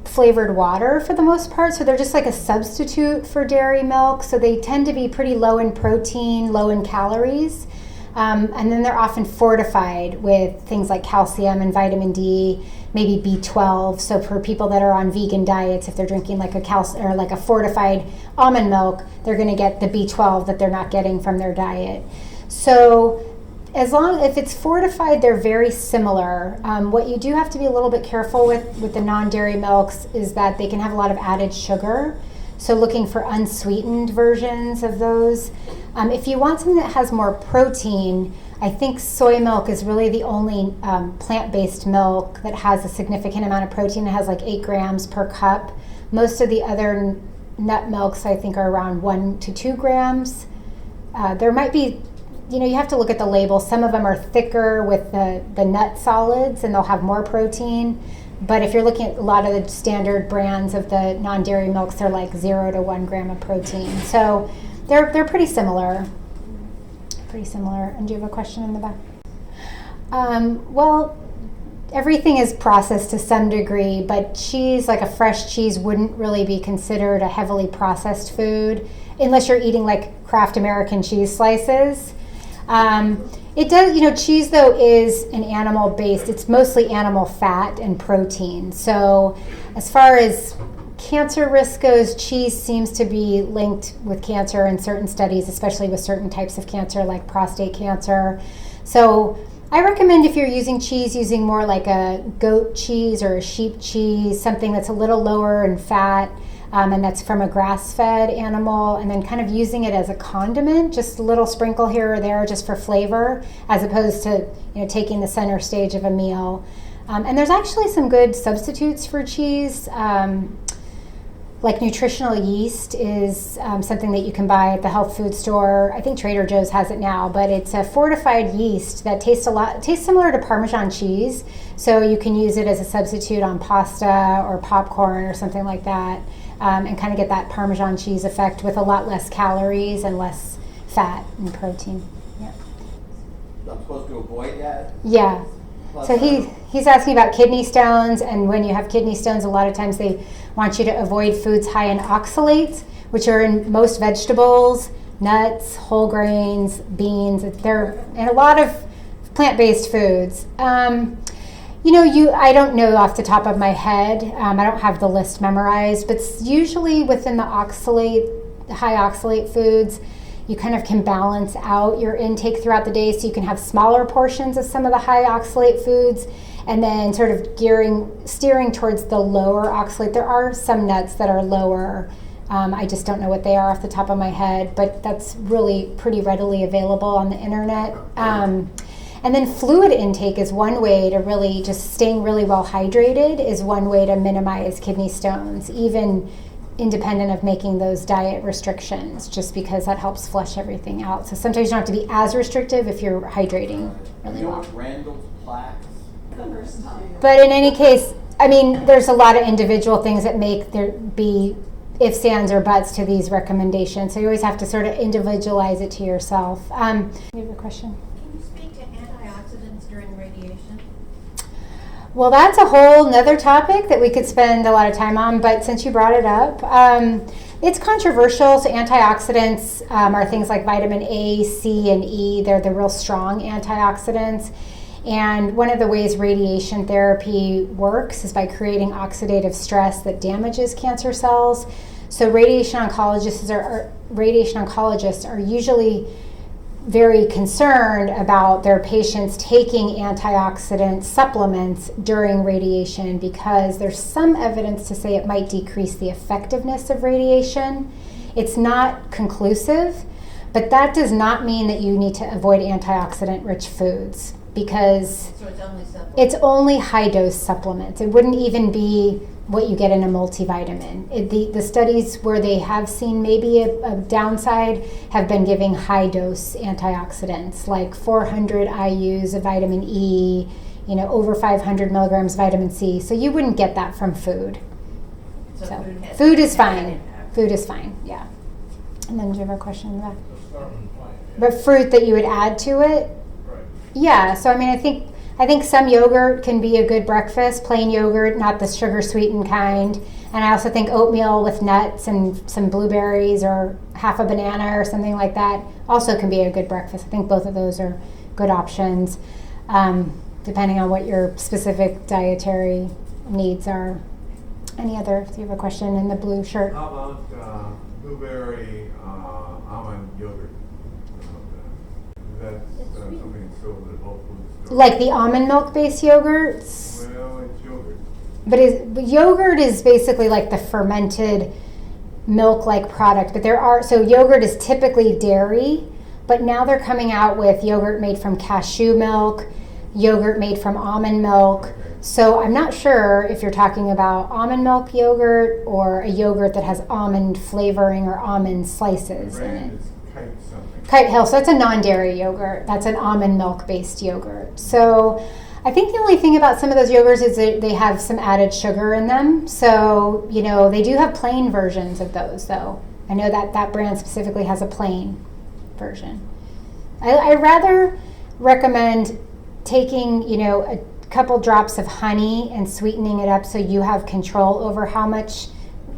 flavored water for the most part, so they're just like a substitute for dairy milk. So they tend to be pretty low in protein, low in calories, and then they're often fortified with things like calcium and vitamin D, maybe B12. So for people that are on vegan diets, if they're drinking like a fortified almond milk, they're going to get the B12 that they're not getting from their diet. So if it's fortified, they're very similar. What you do have to be a little bit careful with the non-dairy milks is that they can have a lot of added sugar. So looking for unsweetened versions of those. If you want something that has more protein, I think soy milk is really the only plant-based milk that has a significant amount of protein. It has like 8 grams per cup. Most of the other nut milks, I think, are around 1 to 2 grams. There might be, you have to look at the label. Some of them are thicker with the nut solids and they'll have more protein. But if you're looking at a lot of the standard brands of the non-dairy milks, they're like 0 to 1 gram of protein. So they're pretty similar. Pretty similar. And do you have a question in the back? Well, everything is processed to some degree, but cheese, like a fresh cheese, wouldn't really be considered a heavily processed food unless you're eating like Kraft American cheese slices. It does, cheese though is an animal-based, it's mostly animal fat and protein. So as far as cancer risk goes, cheese seems to be linked with cancer in certain studies, especially with certain types of cancer like prostate cancer. So I recommend if you're using cheese, using more like a goat cheese or a sheep cheese, something that's a little lower in fat. And that's from a grass-fed animal, and then kind of using it as a condiment, just a little sprinkle here or there just for flavor, as opposed to taking the center stage of a meal. And there's actually some good substitutes for cheese. Like nutritional yeast is something that you can buy at the health food store. I think Trader Joe's has it now, but it's a fortified yeast that tastes similar to Parmesan cheese. So you can use it as a substitute on pasta or popcorn or something like that. And kind of get that Parmesan cheese effect with a lot less calories and less fat and protein. Yeah. I'm supposed to avoid that? Yeah. So he's asking about kidney stones, and when you have kidney stones, a lot of times they want you to avoid foods high in oxalates, which are in most vegetables, nuts, whole grains, beans. They're in a lot of plant-based foods. I don't know off the top of my head. I don't have the list memorized, but usually within the high oxalate foods, you kind of can balance out your intake throughout the day, so you can have smaller portions of some of the high oxalate foods and then sort of steering towards the lower oxalate. There are some nuts that are lower. I just don't know what they are off the top of my head, but that's really pretty readily available on the internet. And then fluid intake is one way to really, just staying really well hydrated is one way to minimize kidney stones, even independent of making those diet restrictions, just because that helps flush everything out. So sometimes you don't have to be as restrictive if you're hydrating really well. Randall's plaques? But in any case, I mean, there's a lot of individual things that make there be ifs, ands, or buts to these recommendations. So you always have to sort of individualize it to yourself. You have a question? Can you speak to antioxidants during radiation? Well, that's a whole nother topic that we could spend a lot of time on, but since you brought it up, it's controversial. So antioxidants are things like vitamin A, C, and E. They're the real strong antioxidants. And one of the ways radiation therapy works is by creating oxidative stress that damages cancer cells. So radiation oncologists are usually very concerned about their patients taking antioxidant supplements during radiation because there's some evidence to say it might decrease the effectiveness of radiation. It's not conclusive, but that does not mean that you need to avoid antioxidant-rich foods because So it's only supplements? it's only high-dose supplements. It wouldn't even be what you get in a multivitamin. The studies where they have seen maybe a downside have been giving high-dose antioxidants, like 400 IUs of vitamin E, over 500 milligrams vitamin C. So you wouldn't get that from food. So has food is an fine. impact. Food is fine, yeah. And then do you have a question in the back? Let's start with the plant. But fruit that you would add to it? Right. Yeah, so I mean, I think some yogurt can be a good breakfast, plain yogurt, not the sugar sweetened kind. And I also think oatmeal with nuts and some blueberries or half a banana or something like that also can be a good breakfast. I think both of those are good options, depending on what your specific dietary needs are. Any other? Do you have a question in the blue shirt? How about blueberry almond yogurt? That's something that's sold at Whole Foods store. Like the almond milk based yogurts? Well, it's yogurt. But yogurt is basically like the fermented milk-like product. But so yogurt is typically dairy, but now they're coming out with yogurt made from cashew milk, yogurt made from almond milk. So I'm not sure if you're talking about almond milk yogurt or a yogurt that has almond flavoring or almond slices in it. Brand is Kite something. Kite Hill, so that's a non-dairy yogurt. That's an almond milk-based yogurt. So I think the only thing about some of those yogurts is that they have some added sugar in them. So, they do have plain versions of those, though. I know that brand specifically has a plain version. I rather recommend taking, a couple drops of honey and sweetening it up so you have control over how much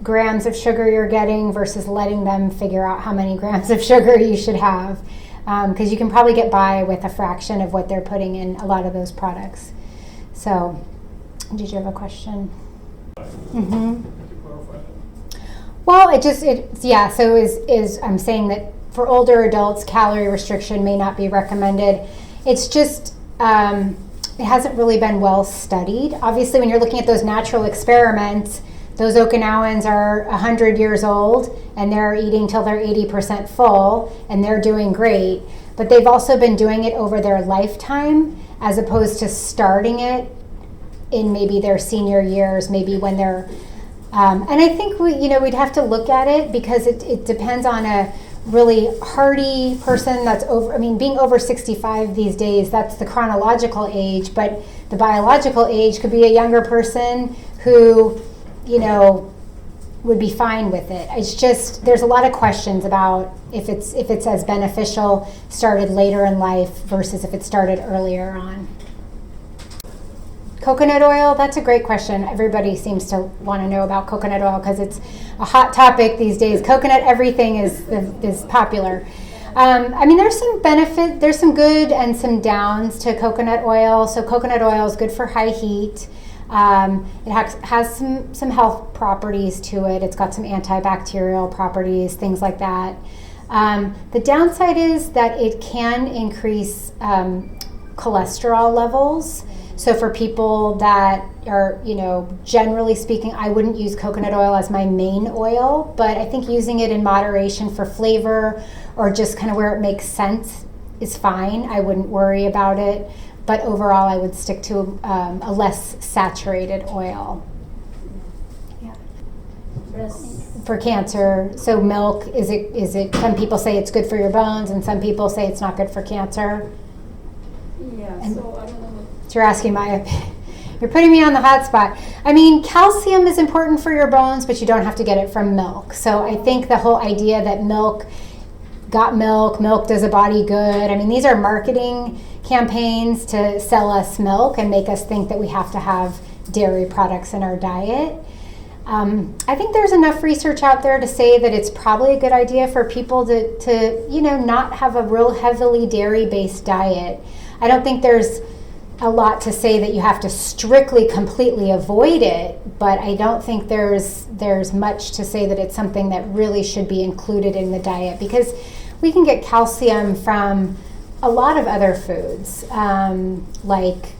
grams of sugar you're getting versus letting them figure out how many grams of sugar you should have, because you can probably get by with a fraction of what they're putting in a lot of those products. So, did you have a question? Mm-hmm. Well, so I'm saying that for older adults, calorie restriction may not be recommended. It's just it hasn't really been well studied. Obviously, when you're looking at those natural experiments, those Okinawans are 100 years old and they're eating till they're 80% full and they're doing great. But they've also been doing it over their lifetime as opposed to starting it in maybe their senior years, maybe when they're, and I think we'd have to look at it because it depends on a really hardy person that's being over 65 these days, that's the chronological age, but the biological age could be a younger person who, would be fine with it. It's just, there's a lot of questions about if it's as beneficial started later in life versus if it started earlier on. Coconut oil, that's a great question. Everybody seems to want to know about coconut oil because it's a hot topic these days. Coconut everything is popular. There's some benefit, there's some good and some downs to coconut oil. So coconut oil is good for high heat. It has some health properties to it. It's got some antibacterial properties, things like that. The downside is that it can increase cholesterol levels. So for people that are, generally speaking, I wouldn't use coconut oil as my main oil, but I think using it in moderation for flavor or just kind of where it makes sense is fine. I wouldn't worry about it. But overall, I would stick to a less saturated oil. Yeah. For cancer, so milk, is it? Some people say it's good for your bones, and some people say it's not good for cancer. Yeah. And So I don't know. So you're asking my opinion. You're putting me on the hot spot. Calcium is important for your bones, but you don't have to get it from milk. So I think the whole idea that milk does a body good. These are marketing campaigns to sell us milk and make us think that we have to have dairy products in our diet. I think there's enough research out there to say that it's probably a good idea for people to not have a real heavily dairy-based diet. I don't think there's a lot to say that you have to strictly, completely avoid it, but I don't think there's much to say that it's something that really should be included in the diet, because we can get calcium from a lot of other foods, like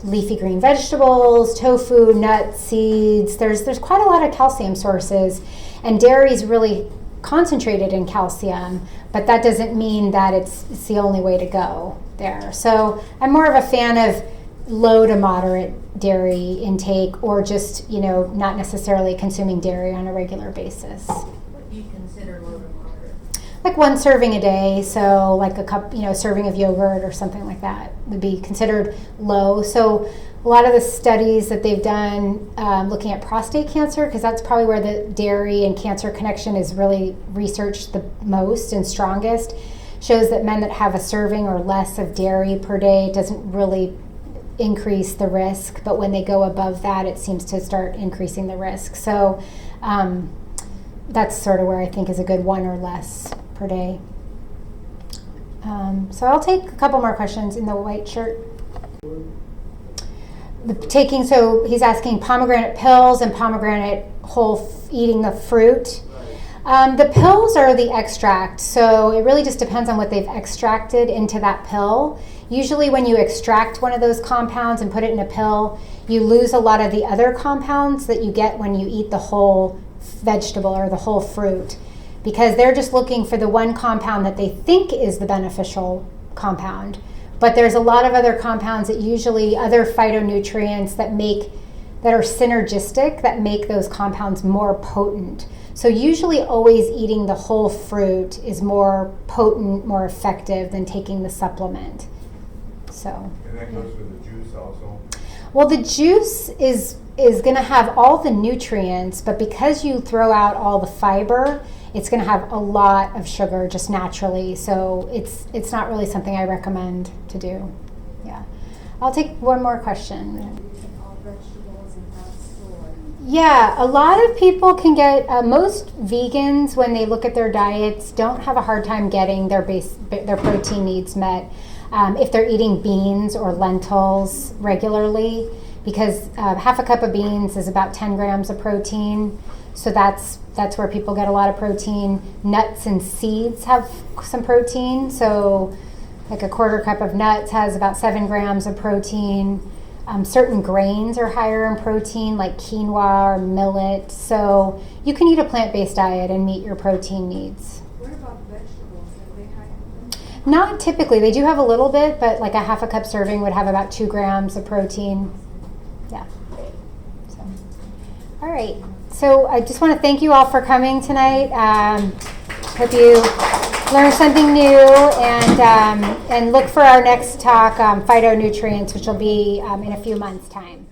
leafy green vegetables, tofu, nuts, seeds. There's quite a lot of calcium sources, and dairy is really concentrated in calcium, but that doesn't mean that it's the only way to go there. So I'm more of a fan of low to moderate dairy intake, or just not necessarily consuming dairy on a regular basis. What do you consider low to moderate? Like 1 serving a day, so like a cup, serving of yogurt or something like that would be considered low. So a lot of the studies that they've done looking at prostate cancer, because that's probably where the dairy and cancer connection is really researched the most and strongest, shows that men that have a serving or less of dairy per day doesn't really increase the risk, but when they go above that, it seems to start increasing the risk. So that's sort of where I think is a good 1 or less per day. So I'll take a couple more questions in the white shirt. So he's asking pomegranate pills and pomegranate eating the fruit. The pills are the extract, so it really just depends on what they've extracted into that pill. Usually when you extract one of those compounds and put it in a pill, you lose a lot of the other compounds that you get when you eat the whole vegetable or the whole fruit, because they're just looking for the one compound that they think is the beneficial compound. But there's a lot of other compounds that usually, other phytonutrients that are synergistic, that make those compounds more potent. So usually always eating the whole fruit is more potent, more effective than taking the supplement. So. And that goes for the juice also? Well, the juice is going to have all the nutrients, but because you throw out all the fiber, it's going to have a lot of sugar just naturally. So it's not really something I recommend to do. Yeah. I'll take one more question. All vegetables and nuts or? Yeah, a lot of people can get, most vegans, when they look at their diets, don't have a hard time getting their protein needs met if they're eating beans or lentils regularly, because half a cup of beans is about 10 grams of protein. So that's where people get a lot of protein. Nuts and seeds have some protein. So like a quarter cup of nuts has about 7 grams of protein. Certain grains are higher in protein, like quinoa or millet. So you can eat a plant-based diet and meet your protein needs. What about vegetables? Are they high in protein? Not typically. They do have a little bit, but like a half a cup serving would have about 2 grams of protein. Yeah. So, all right. So I just want to thank you all for coming tonight. Hope you learned something new, and look for our next talk, phytonutrients, which will be in a few months' time.